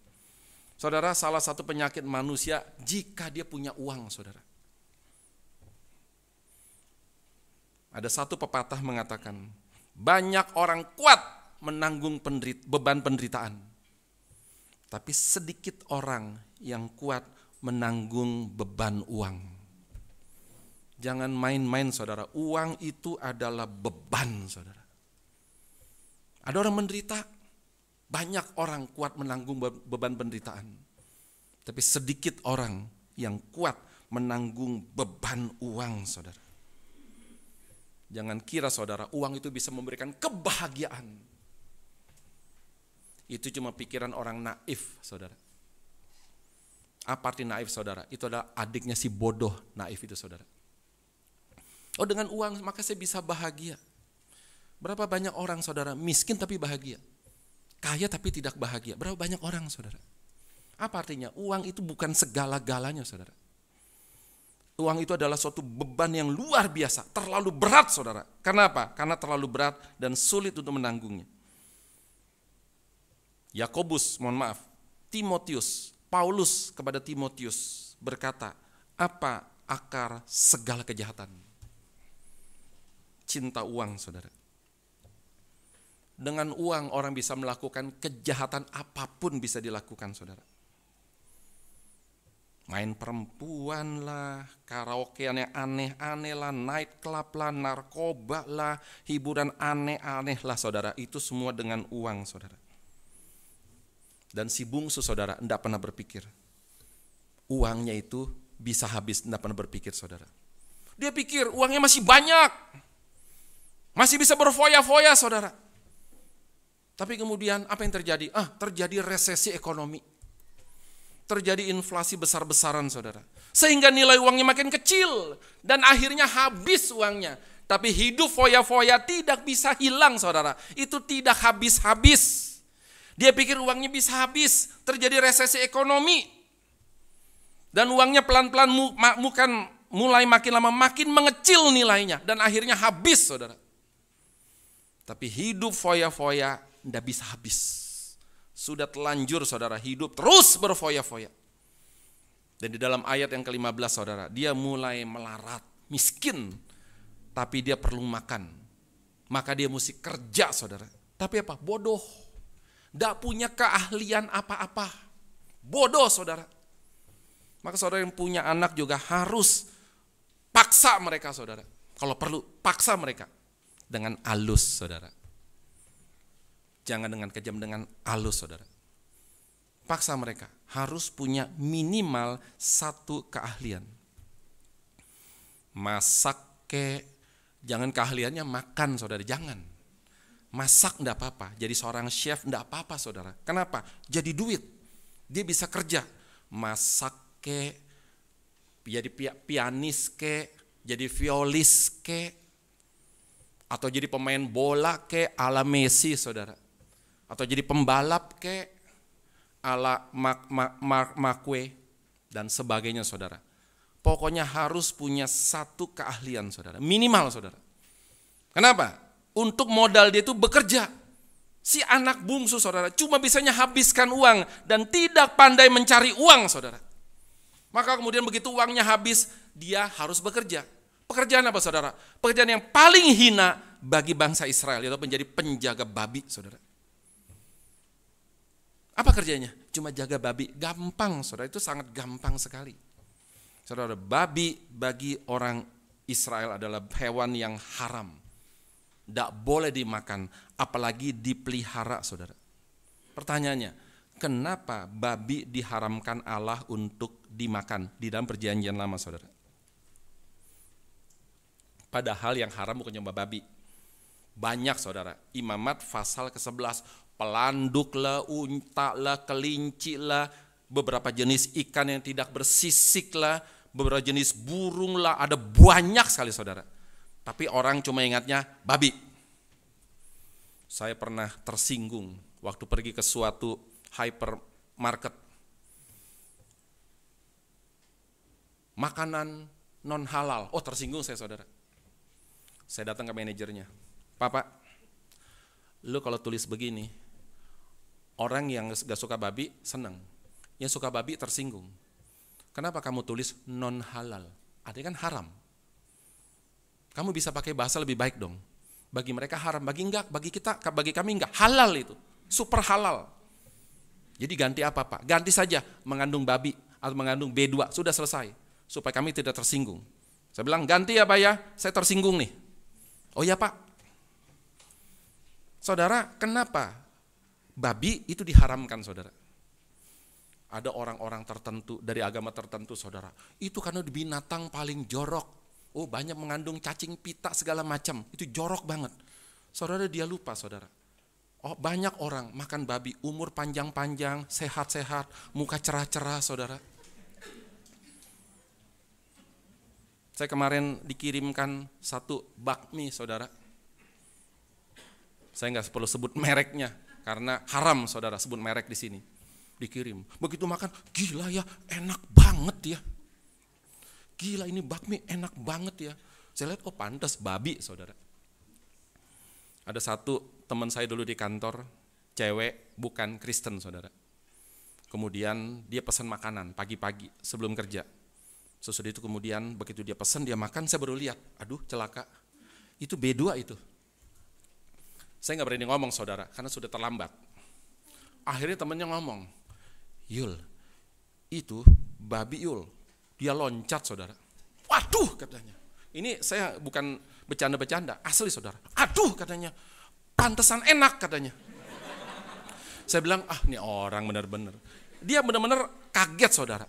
Saudara, salah satu penyakit manusia jika dia punya uang, saudara. Ada satu pepatah mengatakan, banyak orang kuat menanggung beban penderitaan, tapi sedikit orang yang kuat menanggung beban uang. Jangan main-main, saudara. Uang itu adalah beban, saudara. Ada orang menderita, banyak orang kuat menanggung beban penderitaan. Tapi sedikit orang yang kuat menanggung beban uang, saudara. Jangan kira saudara uang itu bisa memberikan kebahagiaan. Itu cuma pikiran orang naif, saudara. Apa arti naif, saudara? Itu adalah adiknya si bodoh naif itu, saudara. Oh, dengan uang maka saya bisa bahagia. Berapa banyak orang, saudara, miskin tapi bahagia, kaya tapi tidak bahagia. Berapa banyak orang, saudara? Apa artinya? Uang itu bukan segala-galanya, saudara. Uang itu adalah suatu beban yang luar biasa, terlalu berat, saudara. Karena apa? Karena terlalu berat dan sulit untuk menanggungnya. Yakobus, Timotius, Paulus kepada Timotius berkata, apa akar segala kejahatan? Cinta uang, saudara. Dengan uang orang bisa melakukan kejahatan apapun bisa dilakukan, saudara. Main perempuan lah, karaokean yang aneh-aneh lah, night club lah, narkoba lah, hiburan aneh-aneh lah, saudara. Itu semua dengan uang, saudara. Dan si bungsu, saudara, tidak pernah berpikir uangnya itu bisa habis, tidak pernah berpikir, saudara. Dia pikir uangnya masih banyak, masih bisa berfoya-foya, saudara. Tapi kemudian apa yang terjadi? Terjadi resesi ekonomi. Terjadi inflasi besar-besaran, saudara. Sehingga nilai uangnya makin kecil dan akhirnya habis uangnya. Tapi hidup foya-foya tidak bisa hilang, saudara. Itu tidak habis-habis. Dia pikir uangnya bisa habis. Terjadi resesi ekonomi. Dan uangnya pelan-pelan mulai makin lama makin mengecil nilainya. Dan akhirnya habis, saudara. Tapi hidup foya-foya tidak bisa habis. Sudah telanjur, saudara, hidup terus berfoya-foya. Dan di dalam ayat yang ke-15, saudara, dia mulai melarat, miskin, tapi dia perlu makan. Maka dia mesti kerja, saudara. Tapi apa? Bodoh. Tidak punya keahlian apa-apa. Bodoh, saudara. Maka saudara yang punya anak juga harus paksa mereka, saudara. Kalau perlu, paksa mereka dengan halus, saudara. Jangan dengan kejam, dengan halus, saudara. Paksa mereka harus punya minimal satu keahlian. Masak jangan keahliannya makan, saudara, jangan. Masak enggak apa-apa, jadi seorang chef enggak apa-apa, saudara. Kenapa? Jadi duit. Dia bisa kerja. Masak jadi pianis jadi violis atau jadi pemain bola ala Messi, saudara. Atau jadi pembalap ala Marque dan sebagainya, saudara. Pokoknya harus punya satu keahlian, saudara. Minimal, saudara. Kenapa? Untuk modal dia itu bekerja. Si anak bungsu, saudara, cuma bisanya habiskan uang dan tidak pandai mencari uang, saudara. Maka kemudian begitu uangnya habis, dia harus bekerja. Pekerjaan apa, saudara? Pekerjaan yang paling hina bagi bangsa Israel, yaitu menjadi penjaga babi, saudara. Apa kerjanya? Cuma jaga babi. Gampang, saudara, itu sangat gampang sekali. Saudara, babi bagi orang Israel adalah hewan yang haram. Tidak boleh dimakan, apalagi dipelihara, saudara. Pertanyaannya, kenapa babi diharamkan Allah untuk dimakan di dalam perjanjian lama, saudara? Padahal yang haram bukan cuma babi. Banyak, saudara. Imamat pasal ke-11. Pelanduk lah, unta lah, kelinci lah, beberapa jenis ikan yang tidak bersisik lah, beberapa jenis burung lah, ada banyak sekali, saudara. Tapi orang cuma ingatnya babi. Saya pernah tersinggung waktu pergi ke suatu hypermarket. Makanan non halal. Oh, tersinggung saya, saudara. Saya datang ke manajernya. Pak, lu kalau tulis begini, orang yang gak suka babi senang, yang suka babi tersinggung. Kenapa kamu tulis non halal? Artinya kan haram. Kamu bisa pakai bahasa lebih baik dong. Bagi mereka haram, bagi kami enggak, halal itu, super halal. Jadi ganti apa, Pak? Ganti saja mengandung babi atau mengandung B2, sudah selesai. Supaya kami tidak tersinggung. Saya bilang, ganti ya, Pak ya, saya tersinggung nih. Oh ya, Pak. Saudara, kenapa babi itu diharamkan, saudara? ada orang-orang tertentu dari agama tertentu, saudara. Itu karena binatang paling jorok. Oh, banyak mengandung cacing pita segala macam. Itu jorok banget. Saudara, dia lupa, saudara. Oh, banyak orang makan babi, umur panjang-panjang, sehat-sehat, muka cerah-cerah, saudara. Saya kemarin dikirimkan satu bakmi, saudara. Saya nggak perlu sebut mereknya, karena haram, saudara, sebut merek di sini. Dikirim. Begitu makan, gila ya, enak banget ya. Gila, ini bakmi enak banget ya. Saya lihat, oh pantas babi, saudara. Ada satu teman saya dulu di kantor, cewek, bukan Kristen, saudara. Kemudian dia pesan makanan pagi-pagi sebelum kerja. Sesudah itu kemudian begitu dia pesan, dia makan, saya baru lihat, aduh celaka. Itu B2 itu. Saya nggak berani ngomong, saudara, karena sudah terlambat. Akhirnya temannya ngomong, Yul, itu babi Yul, dia loncat, saudara. Waduh, katanya. Ini saya bukan bercanda-bercanda, asli, saudara. Aduh, katanya, pantesan enak, katanya. Saya bilang, ini orang benar-benar. Dia benar-benar kaget, saudara.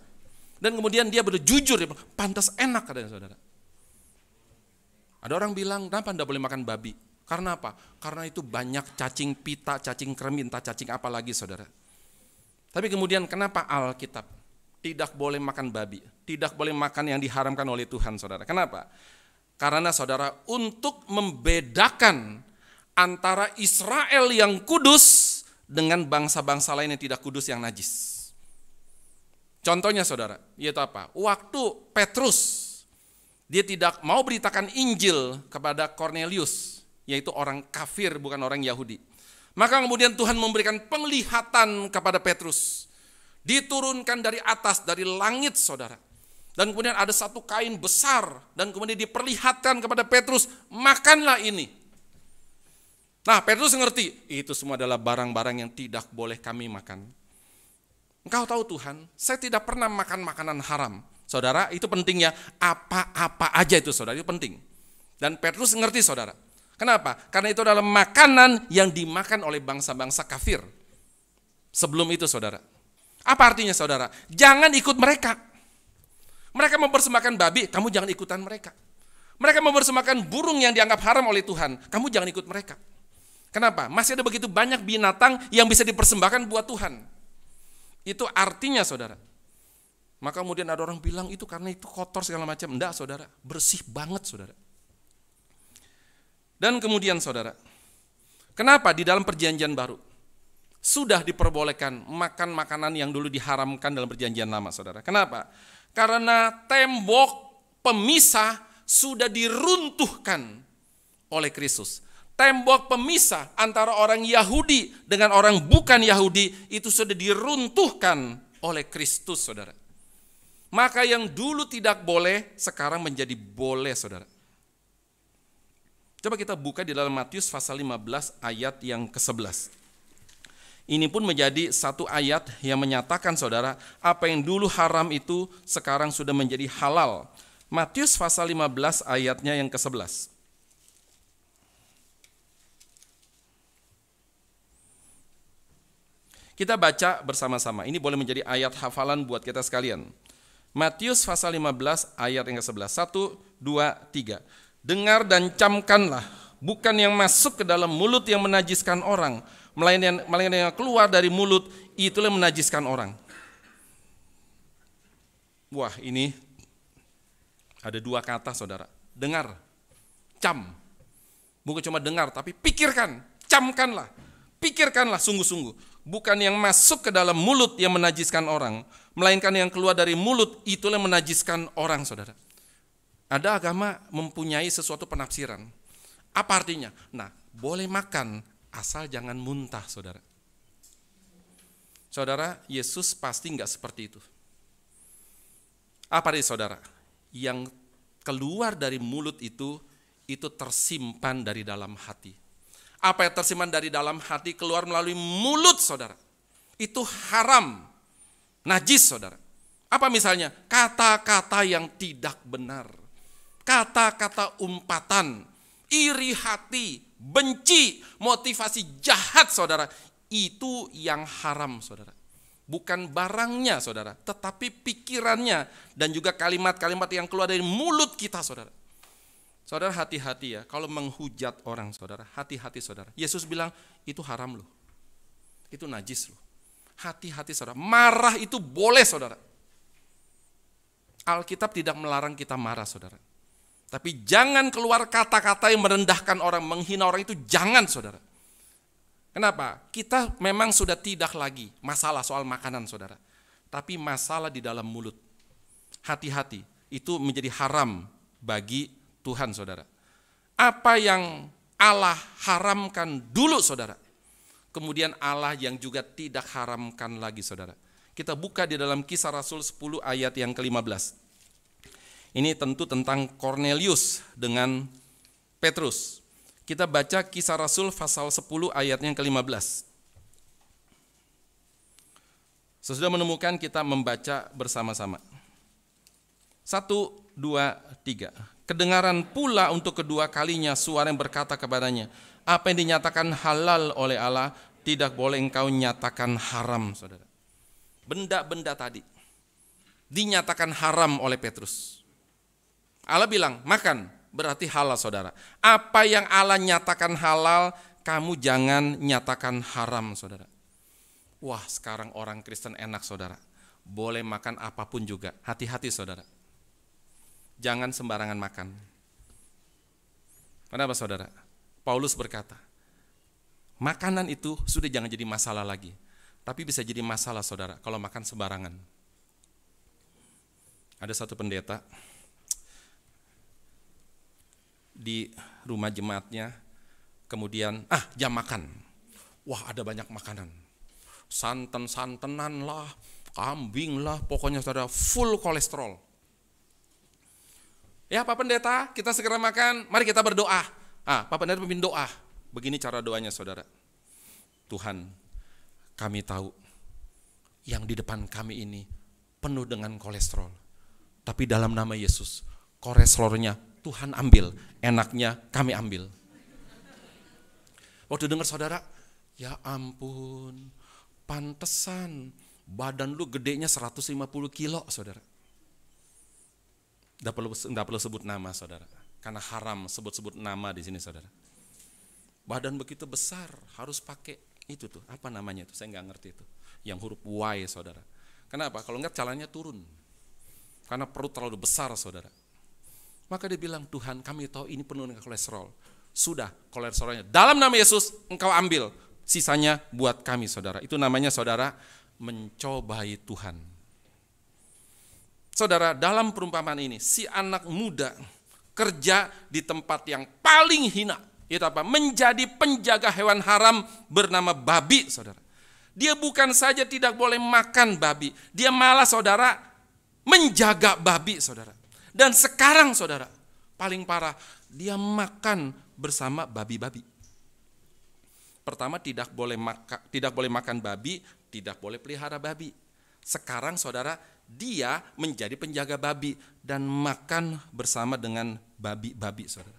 Dan kemudian dia jujur, dia bilang, pantas enak, katanya, saudara. Ada orang bilang, kenapa Anda boleh makan babi? Karena apa? Karena itu banyak cacing pita, cacing kremi, entah cacing apa lagi, saudara. Tapi kemudian kenapa Alkitab tidak boleh makan babi, tidak boleh makan yang diharamkan oleh Tuhan, saudara? Kenapa? Karena, saudara, untuk membedakan antara Israel yang kudus dengan bangsa-bangsa lain yang tidak kudus, yang najis. Contohnya, saudara, yaitu apa? Waktu Petrus, dia tidak mau beritakan Injil kepada Cornelius, yaitu orang kafir, bukan orang Yahudi. Maka kemudian Tuhan memberikan penglihatan kepada Petrus. Diturunkan dari atas, dari langit, saudara. Dan kemudian ada satu kain besar, dan kemudian diperlihatkan kepada Petrus, makanlah ini. Nah, Petrus ngerti, itu semua adalah barang-barang yang tidak boleh kami makan. Engkau tahu Tuhan, saya tidak pernah makan makanan haram. Saudara, itu pentingnya, apa-apa aja itu, saudara, itu penting. Dan Petrus ngerti, saudara. Kenapa? Karena itu adalah makanan yang dimakan oleh bangsa-bangsa kafir. Sebelum itu, saudara. Apa artinya, saudara? Jangan ikut mereka. Mereka mempersembahkan babi, kamu jangan ikutan mereka. Mereka mempersembahkan burung yang dianggap haram oleh Tuhan, kamu jangan ikut mereka. Kenapa? Masih ada begitu banyak binatang yang bisa dipersembahkan buat Tuhan. Itu artinya, saudara. Maka kemudian ada orang bilang itu karena itu kotor segala macam. Enggak, saudara. Bersih banget, saudara. Dan kemudian, saudara, kenapa di dalam perjanjian baru sudah diperbolehkan makan makanan yang dulu diharamkan dalam perjanjian lama, saudara? Kenapa? Karena tembok pemisah sudah diruntuhkan oleh Kristus. Tembok pemisah antara orang Yahudi dengan orang bukan Yahudi itu sudah diruntuhkan oleh Kristus, saudara. Maka yang dulu tidak boleh sekarang menjadi boleh, saudara. Coba kita buka di dalam Matius pasal 15 ayat yang ke-11. Ini pun menjadi satu ayat yang menyatakan, saudara, apa yang dulu haram itu sekarang sudah menjadi halal. Matius pasal 15 ayatnya yang ke-11. Kita baca bersama-sama. Ini boleh menjadi ayat hafalan buat kita sekalian. Matius pasal 15 ayat yang ke-11. 1, 2, 3. Dengar dan camkanlah, bukan yang masuk ke dalam mulut yang menajiskan orang, melainkan yang keluar dari mulut, itulah yang menajiskan orang. Wah, ini ada dua kata, saudara. Dengar, cam. Bukan cuma dengar, tapi pikirkan, camkanlah. Pikirkanlah sungguh-sungguh. Bukan yang masuk ke dalam mulut yang menajiskan orang, melainkan yang keluar dari mulut, itulah yang menajiskan orang, saudara. Ada agama mempunyai sesuatu penafsiran. Apa artinya? Nah, boleh makan, asal jangan muntah, saudara. Saudara, Yesus pasti enggak seperti itu. Apa artinya, saudara? Yang keluar dari mulut itu tersimpan dari dalam hati. Apa yang tersimpan dari dalam hati keluar melalui mulut, saudara. Itu haram, najis, saudara. Apa misalnya? Kata-kata yang tidak benar. Kata-kata umpatan, iri hati, benci, motivasi jahat, saudara. Itu yang haram, saudara. bukan barangnya saudara, tetapi pikirannya dan juga kalimat-kalimat yang keluar dari mulut kita saudara. Saudara hati-hati ya, kalau menghujat orang saudara, hati-hati saudara. Yesus bilang itu haram loh, itu najis loh. Hati-hati saudara, marah itu boleh saudara. Alkitab tidak melarang kita marah saudara. Tapi jangan keluar kata-kata yang merendahkan orang, menghina orang, itu jangan saudara. Kenapa? Kita memang sudah tidak lagi masalah soal makanan saudara. Tapi masalah di dalam mulut. Hati-hati, itu menjadi haram bagi Tuhan saudara. Apa yang Allah haramkan dulu saudara, kemudian Allah yang juga tidak haramkan lagi saudara. Kita buka di dalam Kisah Rasul 10 ayat yang ke-15. Ini tentu tentang Kornelius dengan Petrus. Kita baca Kisah Rasul pasal 10 ayat yang ke-15. Sesudah menemukan kita membaca bersama-sama. 1, 2, 3. Kedengaran pula untuk kedua kalinya suara yang berkata kepadanya, apa yang dinyatakan halal oleh Allah tidak boleh engkau nyatakan haram saudara. Benda-benda tadi dinyatakan haram oleh Petrus. Allah bilang makan, berarti halal saudara. Apa yang Allah nyatakan halal, kamu jangan nyatakan haram saudara. Wah, sekarang orang Kristen enak saudara, boleh makan apapun juga. Hati-hati saudara, jangan sembarangan makan. Kenapa saudara? Paulus berkata, makanan itu sudah jangan jadi masalah lagi, tapi bisa jadi masalah saudara kalau makan sembarangan. Ada satu pendeta di rumah jemaatnya, kemudian jam makan, wah ada banyak makanan, santan-santenan lah, kambing lah, pokoknya saudara full kolesterol. Ya Pak Pendeta, kita segera makan, mari kita berdoa. Pak Pendeta pimpin doa. Begini cara doanya saudara. Tuhan, kami tahu yang di depan kami ini penuh dengan kolesterol. Tapi dalam nama Yesus, kolesterolnya Tuhan ambil, enaknya kami ambil. Waktu dengar saudara, ya ampun, pantesan badan lu gedenya 150 kilo saudara. Nggak perlu sebut nama saudara, karena haram sebut-sebut nama di sini saudara. Badan begitu besar harus pakai itu tuh, apa namanya itu, saya nggak ngerti itu, yang huruf Y saudara. Kenapa? Kalau nggak jalannya turun, karena perut terlalu besar saudara. Maka dia bilang, Tuhan kami tahu ini penuh dengan kolesterol. Sudah kolesterolnya, dalam nama Yesus engkau ambil, sisanya buat kami saudara. Itu namanya saudara mencobai Tuhan. Saudara, dalam perumpamaan ini, si anak muda kerja di tempat yang paling hina. Itu apa? Menjadi penjaga hewan haram bernama babi, saudara. Dia bukan saja tidak boleh makan babi, dia malah saudara menjaga babi, saudara. Dan sekarang saudara, paling parah, dia makan bersama babi-babi. Pertama tidak boleh makan babi, tidak boleh pelihara babi. Sekarang saudara, dia menjadi penjaga babi dan makan bersama dengan babi-babi saudara.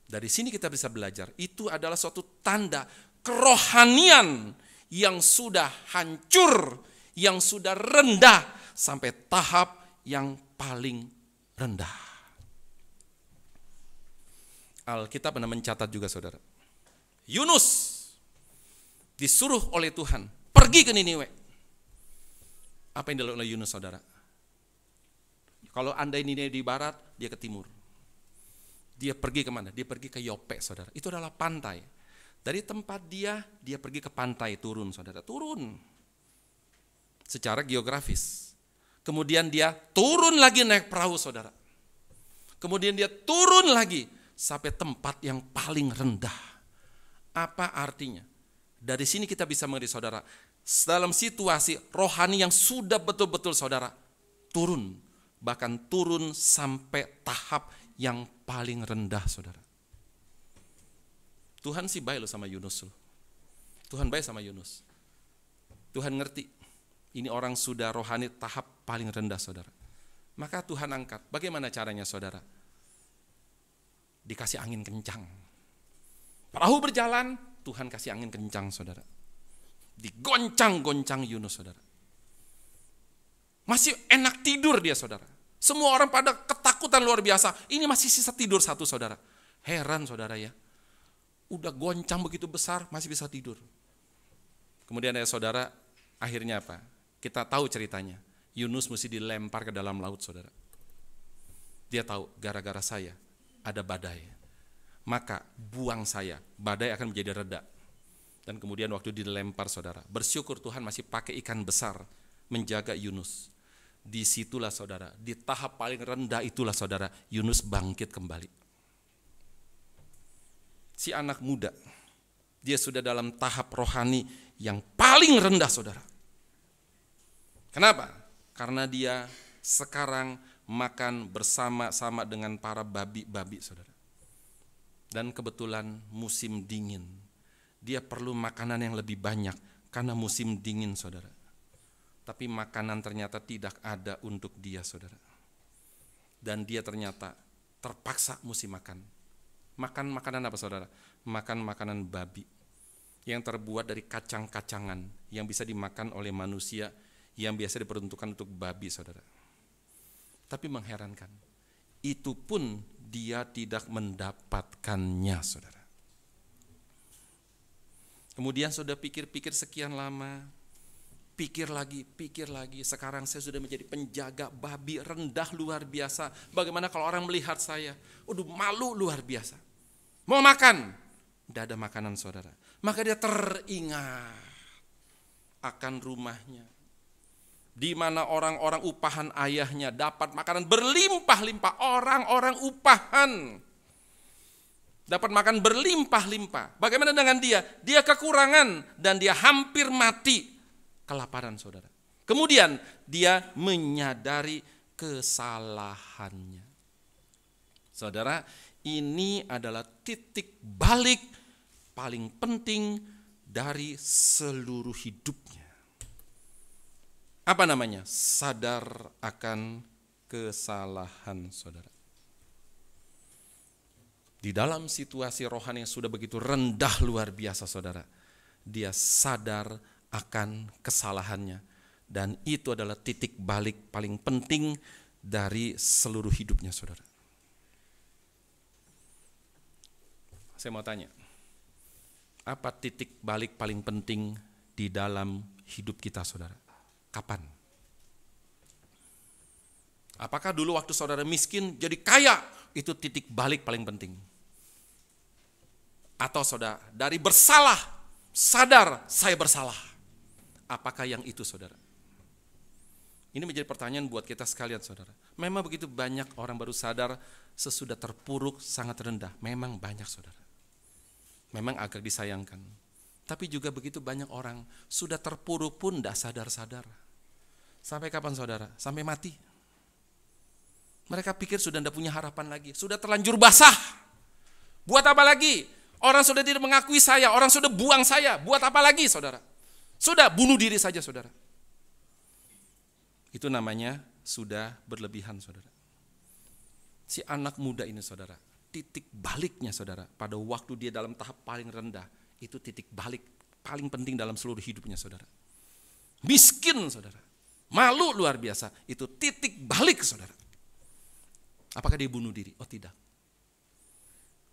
Dari sini kita bisa belajar, itu adalah suatu tanda kerohanian yang sudah hancur, yang sudah rendah sampai tahap yang paling rendah. Alkitab pernah mencatat juga saudara, Yunus disuruh oleh Tuhan pergi ke Niniwe. Apa yang dilakukan oleh Yunus saudara? Kalau andai Niniwe di barat, dia ke timur. Dia pergi kemana? Dia pergi ke Yope saudara. Itu adalah pantai. Dari tempat dia pergi ke pantai, turun saudara, turun. Secara geografis. Kemudian dia turun lagi naik perahu saudara. Kemudian dia turun lagi sampai tempat yang paling rendah. Apa artinya? Dari sini kita bisa mengerti saudara, dalam situasi rohani yang sudah betul-betul saudara turun, bahkan turun sampai tahap yang paling rendah saudara. Tuhan sih baik loh sama Yunus loh. Tuhan baik sama Yunus. Tuhan ngerti ini orang sudah rohani tahap paling rendah saudara. Maka Tuhan angkat. Bagaimana caranya saudara? Dikasih angin kencang. Perahu berjalan, Tuhan kasih angin kencang saudara. Digoncang-goncang Yunus, saudara. Masih enak tidur dia, saudara. Semua orang pada ketakutan luar biasa. Ini masih sisa tidur satu, saudara. Heran, saudara ya. Udah goncang begitu besar, masih bisa tidur. Kemudian ya saudara, akhirnya apa? Kita tahu ceritanya. Yunus mesti dilempar ke dalam laut, saudara. Dia tahu, gara-gara saya ada badai. Maka buang saya, badai akan menjadi reda. Dan kemudian waktu dilempar, saudara, bersyukur Tuhan masih pakai ikan besar menjaga Yunus. Disitulah saudara, di tahap paling rendah itulah saudara, Yunus bangkit kembali. Si anak muda, dia sudah dalam tahap rohani yang paling rendah, saudara. Kenapa? Karena dia sekarang makan bersama-sama dengan para babi-babi, saudara. Dan kebetulan musim dingin. Dia perlu makanan yang lebih banyak karena musim dingin, saudara. Tapi makanan ternyata tidak ada untuk dia, saudara. Dan dia ternyata terpaksa mesti makan. Makan makanan apa, saudara? Makan makanan babi yang terbuat dari kacang-kacangan yang bisa dimakan oleh manusia, yang biasa diperuntukkan untuk babi, saudara. Tapi mengherankan, itu pun dia tidak mendapatkannya, saudara. Kemudian sudah pikir-pikir sekian lama, pikir lagi, sekarang saya sudah menjadi penjaga babi, rendah luar biasa. Bagaimana kalau orang melihat saya? Aduh, malu luar biasa. Mau makan, tidak ada makanan, saudara. Maka dia teringat akan rumahnya, di mana orang-orang upahan ayahnya dapat makanan berlimpah-limpah. Orang-orang upahan dapat makan berlimpah-limpah. Bagaimana dengan dia? Dia kekurangan dan dia hampir mati kelaparan, saudara. Kemudian dia menyadari kesalahannya. Saudara, ini adalah titik balik paling penting dari seluruh hidupnya. Apa namanya? Sadar akan kesalahan, saudara. Di dalam situasi rohani yang sudah begitu rendah luar biasa, saudara, dia sadar akan kesalahannya. Dan itu adalah titik balik paling penting dari seluruh hidupnya, saudara. Saya mau tanya, apa titik balik paling penting di dalam hidup kita, saudara? Kapan? Apakah dulu waktu saudara miskin jadi kaya, itu titik balik paling penting? Atau saudara dari bersalah, sadar saya bersalah? Apakah yang itu, saudara? Ini menjadi pertanyaan buat kita sekalian, saudara. Memang begitu banyak orang baru sadar sesudah terpuruk sangat rendah. Memang banyak, saudara. Memang agak disayangkan. Tapi juga begitu banyak orang sudah terpuruk pun tidak sadar-sadar. Sampai kapan, saudara? Sampai mati. Mereka pikir sudah tidak punya harapan lagi. Sudah terlanjur basah. Buat apa lagi? Orang sudah tidak mengakui saya. Orang sudah buang saya. Buat apa lagi, saudara? Sudah bunuh diri saja, saudara. Itu namanya sudah berlebihan, saudara. Si anak muda ini, saudara, titik baliknya, saudara, pada waktu dia dalam tahap paling rendah, itu titik balik paling penting dalam seluruh hidupnya, saudara. Miskin, saudara. Malu luar biasa, itu titik balik, saudara. Apakah dia bunuh diri? Oh, tidak.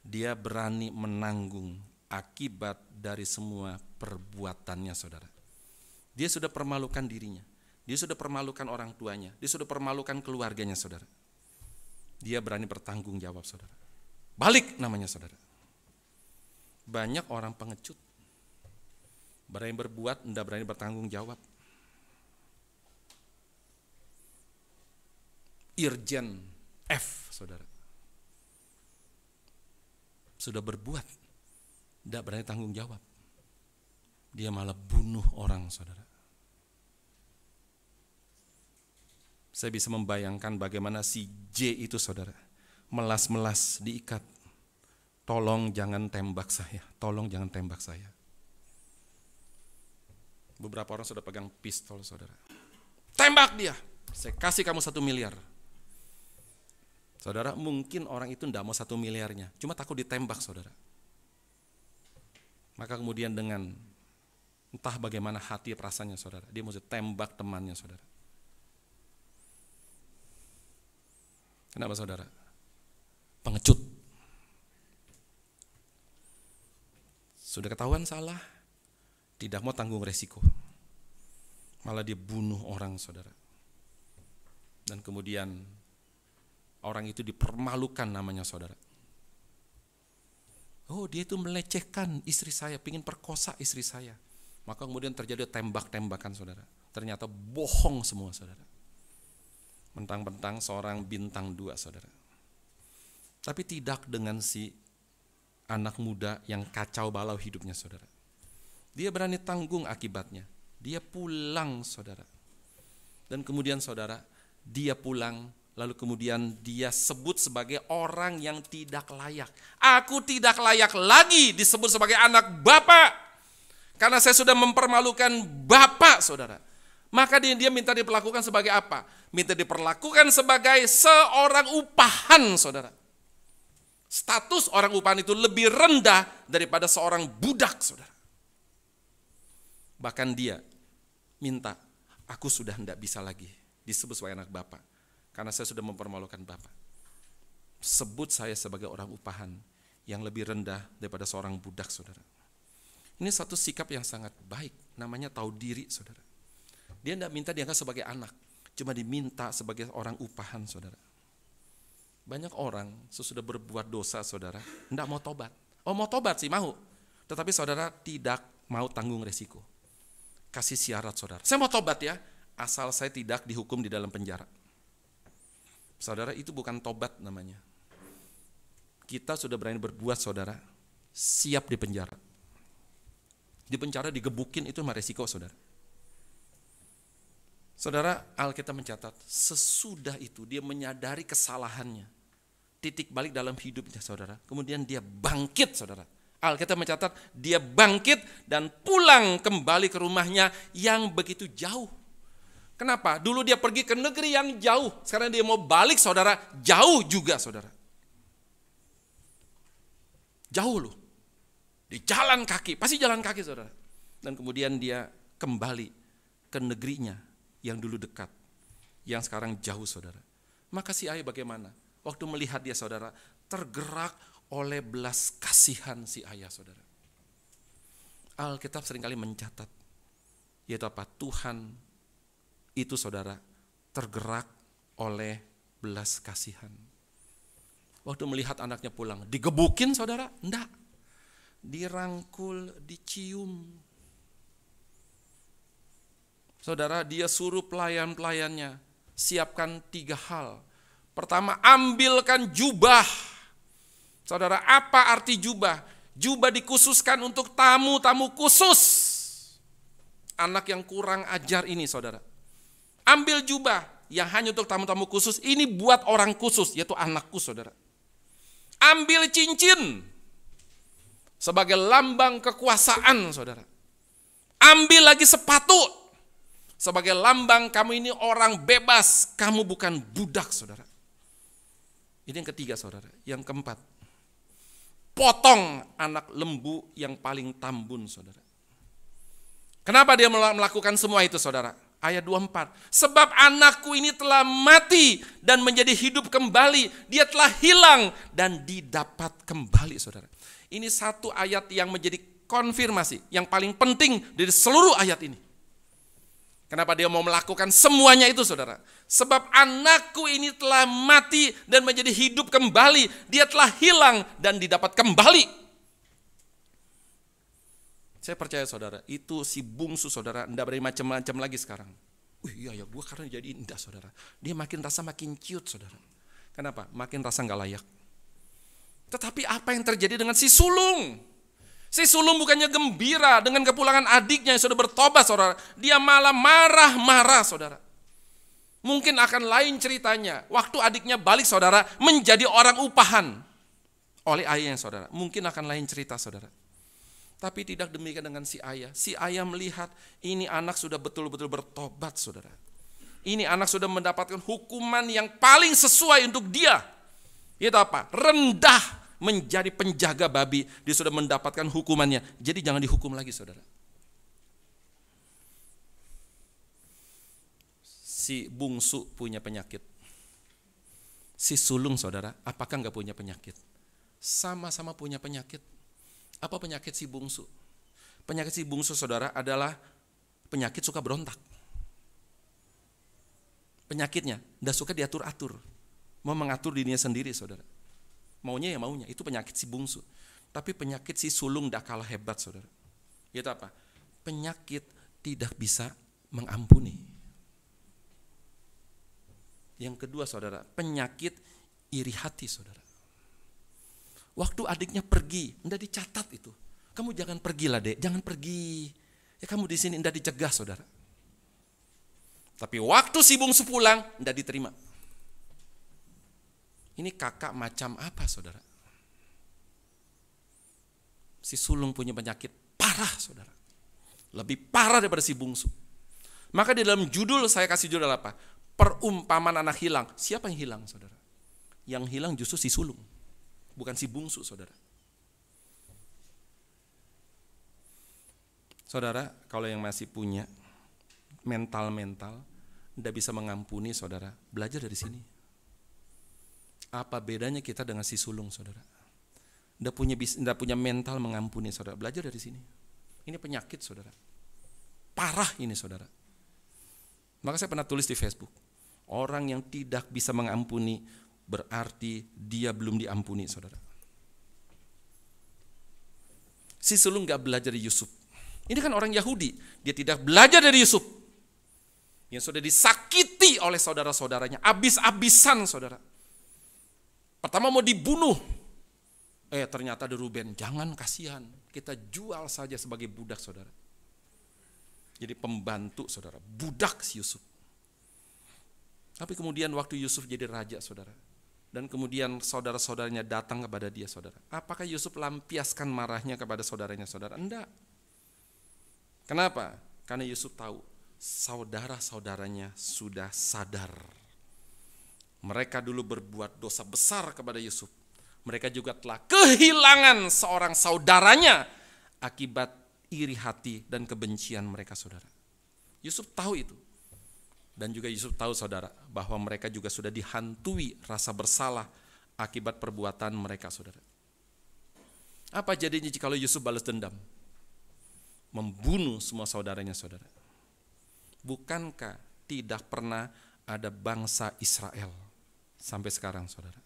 Dia berani menanggung akibat dari semua perbuatannya, saudara. Dia sudah permalukan dirinya. Dia sudah permalukan orang tuanya. Dia sudah permalukan keluarganya, saudara. Dia berani bertanggung jawab, saudara. Balik namanya, saudara. Banyak orang pengecut, berani berbuat, tidak berani bertanggung jawab. Irjen F, saudara, sudah berbuat, tidak berani tanggung jawab. Dia malah bunuh orang, saudara. Saya bisa membayangkan bagaimana si J itu, saudara, melas-melas diikat. Tolong jangan tembak saya, tolong jangan tembak saya. Beberapa orang sudah pegang pistol, saudara. Tembak dia, saya kasih kamu 1 miliar. Saudara, mungkin orang itu tidak mau 1 miliarnya, cuma takut ditembak, saudara. Maka kemudian dengan Entah bagaimana hati perasaannya saudara, dia mesti tembak temannya saudara. Kenapa saudara? Pengecut. Sudah ketahuan salah, tidak mau tanggung resiko. Malah dia bunuh orang saudara. Dan kemudian orang itu dipermalukan namanya saudara. Oh, dia itu melecehkan istri saya, ingin perkosa istri saya. Maka kemudian terjadi tembak-tembakan saudara. Ternyata bohong semua saudara. Mentang-mentang seorang bintang 2 saudara. Tapi tidak dengan si anak muda yang kacau balau hidupnya saudara. Dia berani tanggung akibatnya. Dia pulang saudara. Dan kemudian saudara, dia pulang, lalu kemudian dia sebut sebagai orang yang tidak layak. Aku tidak layak lagi disebut sebagai anak Bapak, karena saya sudah mempermalukan Bapak saudara. Maka dia minta diperlakukan sebagai apa? Minta diperlakukan sebagai seorang upahan saudara. Status orang upahan itu lebih rendah daripada seorang budak saudara. Bahkan dia minta, aku sudah tidak bisa lagi disebut sebagai anak Bapak, karena saya sudah mempermalukan Bapak. Sebut saya sebagai orang upahan yang lebih rendah daripada seorang budak saudara. Ini satu sikap yang sangat baik, namanya tahu diri saudara. Dia tidak minta dianggap sebagai anak, cuma diminta sebagai orang upahan saudara. Banyak orang sesudah berbuat dosa saudara, tidak mau tobat. Oh, mau tobat sih mau, tetapi saudara tidak mau tanggung resiko. Kasih syarat saudara, saya mau tobat ya, asal saya tidak dihukum di dalam penjara. Saudara, itu bukan tobat namanya. Kita sudah berani berbuat saudara, siap di penjara. Di penjara digebukin, itu mah resiko saudara. Saudara, Alkitab mencatat sesudah itu dia menyadari kesalahannya, titik balik dalam hidupnya saudara. Kemudian dia bangkit saudara. Alkitab mencatat dia bangkit dan pulang kembali ke rumahnya yang begitu jauh. Kenapa? Dulu dia pergi ke negeri yang jauh, sekarang dia mau balik saudara, jauh juga saudara. Jauh loh. Di jalan kaki, pasti jalan kaki saudara. Dan kemudian dia kembali ke negerinya yang dulu dekat, yang sekarang jauh saudara. Maka si ayah bagaimana? Waktu melihat dia saudara, tergerak oleh belas kasihan si ayah saudara. Alkitab seringkali mencatat, yaitu apa? Tuhan itu saudara tergerak oleh belas kasihan. Waktu melihat anaknya pulang, digebukin saudara? Enggak. Dirangkul, dicium. Saudara, dia suruh pelayan-pelayannya siapkan 3 hal. Pertama, ambilkan jubah. Saudara, apa arti jubah? Jubah dikhususkan untuk tamu-tamu khusus. Anak yang kurang ajar ini saudara. Ambil jubah yang hanya untuk tamu-tamu khusus, ini buat orang khusus, yaitu anakku saudara. Ambil cincin sebagai lambang kekuasaan saudara. Ambil lagi sepatu sebagai lambang kamu ini orang bebas, kamu bukan budak saudara. Ini yang ketiga saudara. Yang keempat, potong anak lembu yang paling tambun saudara. Kenapa dia melakukan semua itu saudara? Ayat 24, sebab anakku ini telah mati dan menjadi hidup kembali, dia telah hilang dan didapat kembali saudara. Ini satu ayat yang menjadi konfirmasi yang paling penting dari seluruh ayat ini. Kenapa dia mau melakukan semuanya itu saudara? Sebab anakku ini telah mati dan menjadi hidup kembali, dia telah hilang dan didapat kembali. Saya percaya saudara, itu si bungsu saudara, enggak berani macam-macam lagi sekarang. Iya ya, gue karena jadi indah saudara. Dia makin rasa makin ciut saudara. Kenapa? Makin rasa enggak layak. Tetapi apa yang terjadi dengan si sulung? Si sulung bukannya gembira dengan kepulangan adiknya yang sudah bertobat saudara. Dia malah marah-marah saudara. Mungkin akan lain ceritanya. Waktu adiknya balik saudara, menjadi orang upahan oleh ayahnya saudara. Mungkin akan lain cerita saudara. Tapi tidak demikian dengan si ayah. Si ayah melihat ini anak sudah betul-betul bertobat saudara. Ini anak sudah mendapatkan hukuman yang paling sesuai untuk dia. Itu apa? Rendah menjadi penjaga babi. Dia sudah mendapatkan hukumannya. Jadi jangan dihukum lagi saudara. si bungsu punya penyakit? Si sulung saudara, apakah enggak punya penyakit? Sama-sama punya penyakit. Apa penyakit si bungsu? Penyakit si bungsu saudara adalah penyakit suka berontak. Penyakitnya, enggak suka diatur-atur. Mau mengatur dirinya sendiri saudara. Maunya ya maunya, itu penyakit si bungsu. Tapi penyakit si sulung enggak kalah hebat saudara. Itu apa? Penyakit tidak bisa mengampuni. Yang kedua saudara, penyakit iri hati saudara. Waktu adiknya pergi, enggak dicatat itu. Kamu jangan pergilah dek, jangan pergi. Ya kamu di sini enggak dicegah saudara. Tapi waktu si bungsu pulang, enggak diterima. Ini kakak macam apa saudara? Si sulung punya penyakit parah saudara. Lebih parah daripada si bungsu. Maka di dalam judul saya kasih judul apa? Perumpamaan anak hilang. Siapa yang hilang saudara? Yang hilang justru si sulung, bukan si bungsu saudara. Saudara, kalau yang masih punya mental-mental tidak bisa mengampuni saudara, belajar dari sini. Apa bedanya kita dengan si sulung saudara? Tidak punya mental mengampuni saudara, belajar dari sini. Ini penyakit saudara, parah ini saudara. Maka saya pernah tulis di Facebook, orang yang tidak bisa mengampuni berarti dia belum diampuni saudara. Si sulung gak belajar dari Yusuf. Ini kan orang Yahudi, dia tidak belajar dari Yusuf. Yang sudah disakiti oleh saudara-saudaranya, abis-abisan saudara. Pertama mau dibunuh. Ternyata ada Ruben, jangan kasihan, kita jual saja sebagai budak saudara. Jadi pembantu saudara, budak si Yusuf. Tapi kemudian waktu Yusuf jadi raja saudara, dan kemudian saudara-saudaranya datang kepada dia saudara, apakah Yusuf lampiaskan marahnya kepada saudaranya saudara? Enggak. Kenapa? Karena Yusuf tahu saudara-saudaranya sudah sadar. Mereka dulu berbuat dosa besar kepada Yusuf. Mereka juga telah kehilangan seorang saudaranya akibat iri hati dan kebencian mereka saudara. Yusuf tahu itu. Dan juga Yusuf tahu saudara bahwa mereka juga sudah dihantui rasa bersalah akibat perbuatan mereka saudara. Apa jadinya jika Yusuf balas dendam? Membunuh semua saudaranya saudara. Bukankah tidak pernah ada bangsa Israel sampai sekarang saudara?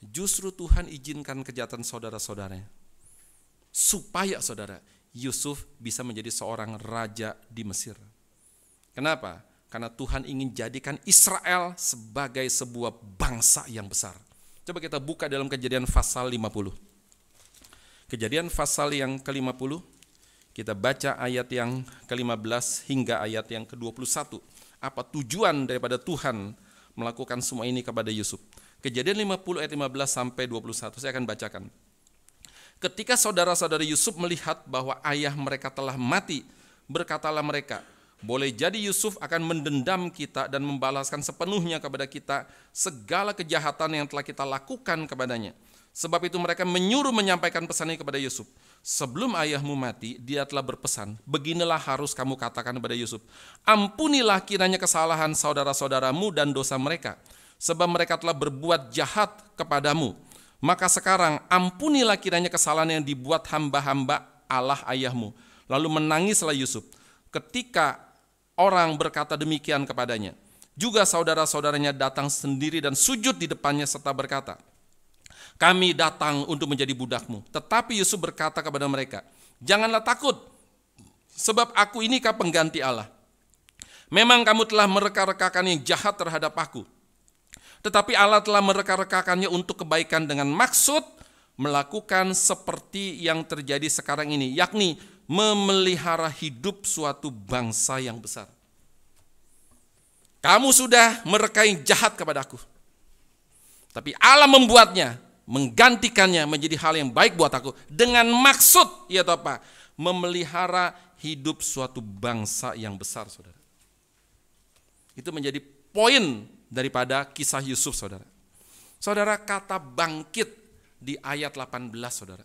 Justru Tuhan izinkan kejahatan saudara-saudaranya supaya saudara Yusuf bisa menjadi seorang raja di Mesir. Kenapa? Karena Tuhan ingin jadikan Israel sebagai sebuah bangsa yang besar. Coba kita buka dalam Kejadian pasal 50. Kejadian pasal yang ke-50, kita baca ayat yang ke-15 hingga ayat yang ke-21. Apa tujuan daripada Tuhan melakukan semua ini kepada Yusuf? Kejadian 50 ayat 15 sampai 21, saya akan bacakan. Ketika saudara-saudara Yusuf melihat bahwa ayah mereka telah mati, berkatalah mereka, boleh jadi Yusuf akan mendendam kita dan membalaskan sepenuhnya kepada kita segala kejahatan yang telah kita lakukan kepadanya. Sebab itu mereka menyuruh menyampaikan pesan ini kepada Yusuf. Sebelum ayahmu mati, dia telah berpesan, beginilah harus kamu katakan kepada Yusuf, ampunilah kiranya kesalahan saudara-saudaramu dan dosa mereka, sebab mereka telah berbuat jahat kepadamu. Maka sekarang ampunilah kiranya kesalahan yang dibuat hamba-hamba Allah ayahmu. Lalu menangislah Yusuf ketika orang berkata demikian kepadanya. Juga saudara-saudaranya datang sendiri dan sujud di depannya serta berkata, kami datang untuk menjadi budakmu. Tetapi Yusuf berkata kepada mereka, janganlah takut, sebab aku inikah pengganti Allah. Memang kamu telah mereka-rekakan yang jahat terhadap aku, tetapi Allah telah mereka-rekakannya untuk kebaikan dengan maksud melakukan seperti yang terjadi sekarang ini, yakni memelihara hidup suatu bangsa yang besar. Kamu sudah mereka yang jahat kepadaku, tapi Allah membuatnya, menggantikannya menjadi hal yang baik buat aku dengan maksud, yaitu apa? Memelihara hidup suatu bangsa yang besar, saudara. Itu menjadi poin daripada kisah Yusuf, saudara. Saudara, kata bangkit di ayat 18, saudara,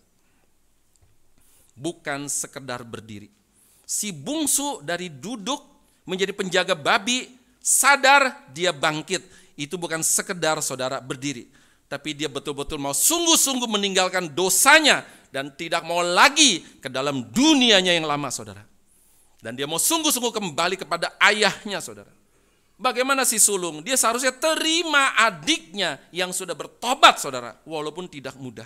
bukan sekedar berdiri. Si bungsu dari duduk menjadi penjaga babi sadar, dia bangkit. Itu bukan sekedar saudara berdiri, tapi dia betul-betul mau sungguh-sungguh meninggalkan dosanya dan tidak mau lagi ke dalam dunianya yang lama, saudara. Dan dia mau sungguh-sungguh kembali kepada ayahnya, saudara. Bagaimana si sulung? Dia seharusnya terima adiknya yang sudah bertobat, saudara, walaupun tidak mudah.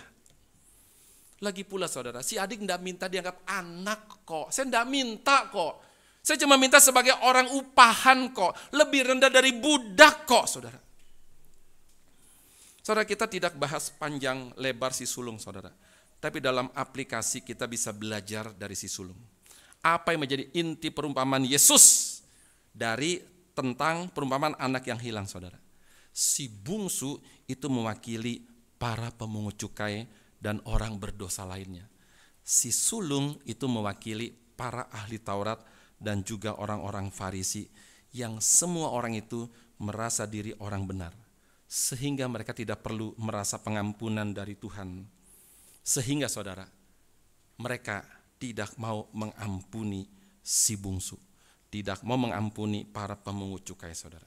Lagi pula, saudara, si adik tidak minta dianggap anak kok. Saya tidak minta kok. Saya cuma minta sebagai orang upahan kok. Lebih rendah dari budak kok, saudara. Saudara, kita tidak bahas panjang lebar si sulung, saudara. Tapi dalam aplikasi kita bisa belajar dari si sulung. Apa yang menjadi inti perumpamaan Yesus dari tentang perumpamaan anak yang hilang, saudara. Si bungsu itu mewakili para pemungut cukai dan orang berdosa lainnya. Si sulung itu mewakili para ahli Taurat dan juga orang-orang Farisi yang semua orang itu merasa diri orang benar. Sehingga mereka tidak perlu merasa pengampunan dari Tuhan. Sehingga saudara, mereka tidak mau mengampuni si bungsu. Tidak mau mengampuni para pemungut cukai, saudara.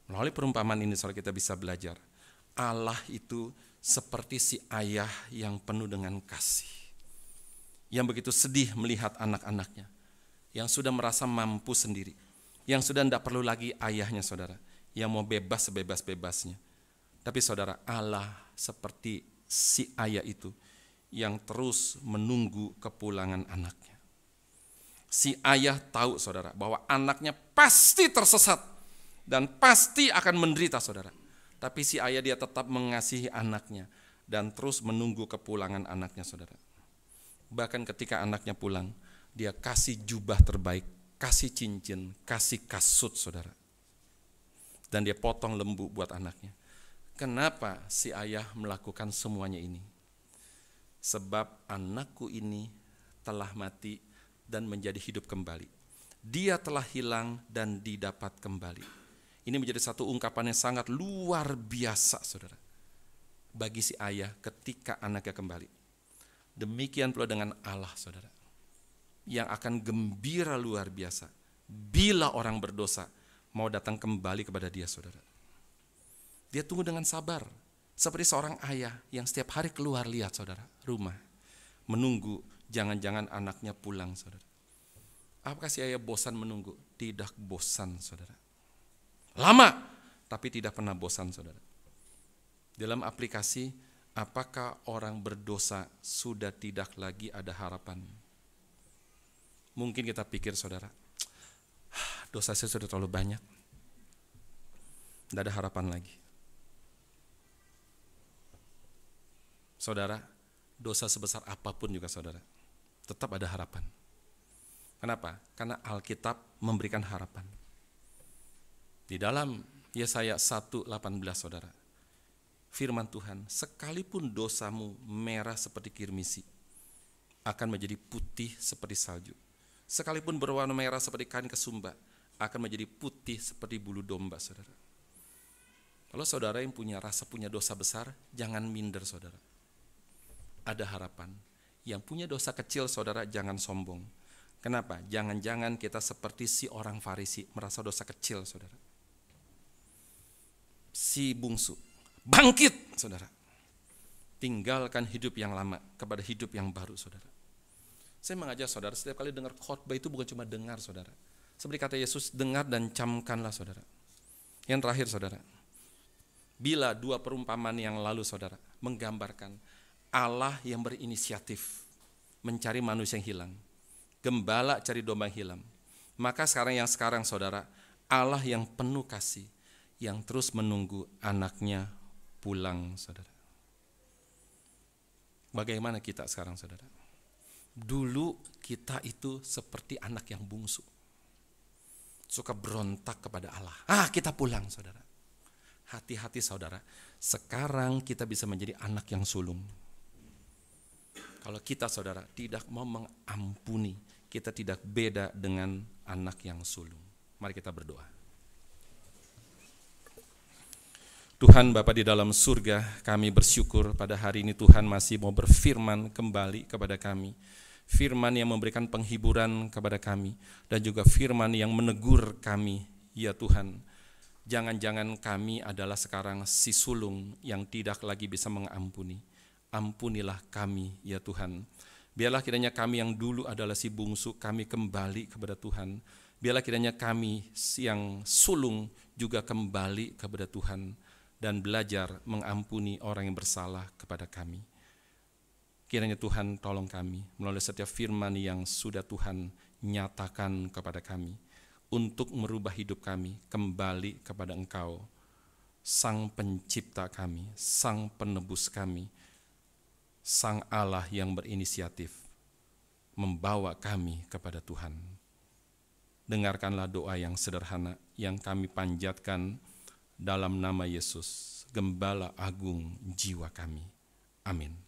Melalui perumpamaan ini saudara kita bisa belajar. Allah itu seperti si ayah yang penuh dengan kasih. Yang begitu sedih melihat anak-anaknya. Yang sudah merasa mampu sendiri. Yang sudah tidak perlu lagi ayahnya, saudara. Yang mau bebas sebebas-bebasnya. Tapi saudara, Allah seperti si ayah itu yang terus menunggu kepulangan anaknya. Si ayah tahu, saudara, bahwa anaknya pasti tersesat dan pasti akan menderita, saudara. Tapi si ayah dia tetap mengasihi anaknya dan terus menunggu kepulangan anaknya, saudara. Bahkan ketika anaknya pulang, dia kasih jubah terbaik, kasih cincin, kasih kasut, saudara. Dan dia potong lembu buat anaknya. Kenapa si ayah melakukan semuanya ini? Sebab anakku ini telah mati dan menjadi hidup kembali. Dia telah hilang dan didapat kembali. Ini menjadi satu ungkapan yang sangat luar biasa, saudara. Bagi si ayah ketika anaknya kembali. Demikian pula dengan Allah, saudara. Yang akan gembira luar biasa. Bila orang berdosa mau datang kembali kepada dia, saudara. Dia tunggu dengan sabar. Seperti seorang ayah yang setiap hari keluar lihat, saudara, rumah. Menunggu jangan-jangan anaknya pulang, saudara. Apakah si ayah bosan menunggu? Tidak bosan, saudara. Lama, tapi tidak pernah bosan, saudara. Dalam aplikasi, apakah orang berdosa sudah tidak lagi ada harapan? Mungkin kita pikir, saudara, dosa saya sudah terlalu banyak. Tidak ada harapan lagi. Saudara, dosa sebesar apapun juga, saudara, tetap ada harapan. Kenapa? Karena Alkitab memberikan harapan. Di dalam Yesaya 1:18, saudara, firman Tuhan, sekalipun dosamu merah seperti kirmisi, akan menjadi putih seperti salju. Sekalipun berwarna merah seperti kain kesumba, akan menjadi putih seperti bulu domba, saudara. Kalau saudara yang punya dosa besar, jangan minder, saudara. Ada harapan. Yang punya dosa kecil, saudara, jangan sombong. Kenapa? Jangan-jangan kita seperti si orang Farisi, merasa dosa kecil, saudara. Si bungsu, bangkit, saudara. Tinggalkan hidup yang lama kepada hidup yang baru, saudara. Saya mengajak saudara, setiap kali dengar khotbah itu bukan cuma dengar, saudara. Seperti kata Yesus, dengar dan camkanlah, saudara. Yang terakhir, saudara. Bila dua perumpamaan yang lalu, saudara, menggambarkan Allah yang berinisiatif mencari manusia yang hilang. Gembala cari domba yang hilang. Maka sekarang saudara, Allah yang penuh kasih, yang terus menunggu anaknya pulang, saudara. Bagaimana kita sekarang, saudara? Dulu kita itu seperti anak yang bungsu. Suka berontak kepada Allah. Kita pulang, saudara. Hati-hati, saudara. Sekarang kita bisa menjadi anak yang sulung. Kalau kita, saudara, tidak mau mengampuni, kita tidak beda dengan anak yang sulung. Mari kita berdoa. Tuhan Bapa di dalam surga, kami bersyukur pada hari ini Tuhan masih mau berfirman kembali kepada kami. Firman yang memberikan penghiburan kepada kami, dan juga firman yang menegur kami, Ya Tuhan, jangan-jangan kami adalah sekarang si sulung yang tidak lagi bisa mengampuni. Ampunilah kami, ya Tuhan. Biarlah kiranya kami yang dulu adalah si bungsu, kami kembali kepada Tuhan. Biarlah kiranya kami yang sulung juga kembali kepada Tuhan dan belajar mengampuni orang yang bersalah kepada kami. Kiranya Tuhan tolong kami melalui setiap firman yang sudah Tuhan nyatakan kepada kami, untuk merubah hidup kami kembali kepada Engkau, Sang Pencipta kami, Sang Penebus kami, Sang Allah yang berinisiatif membawa kami kepada Tuhan. Dengarkanlah doa yang sederhana yang kami panjatkan dalam nama Yesus, Gembala Agung jiwa kami. Amin.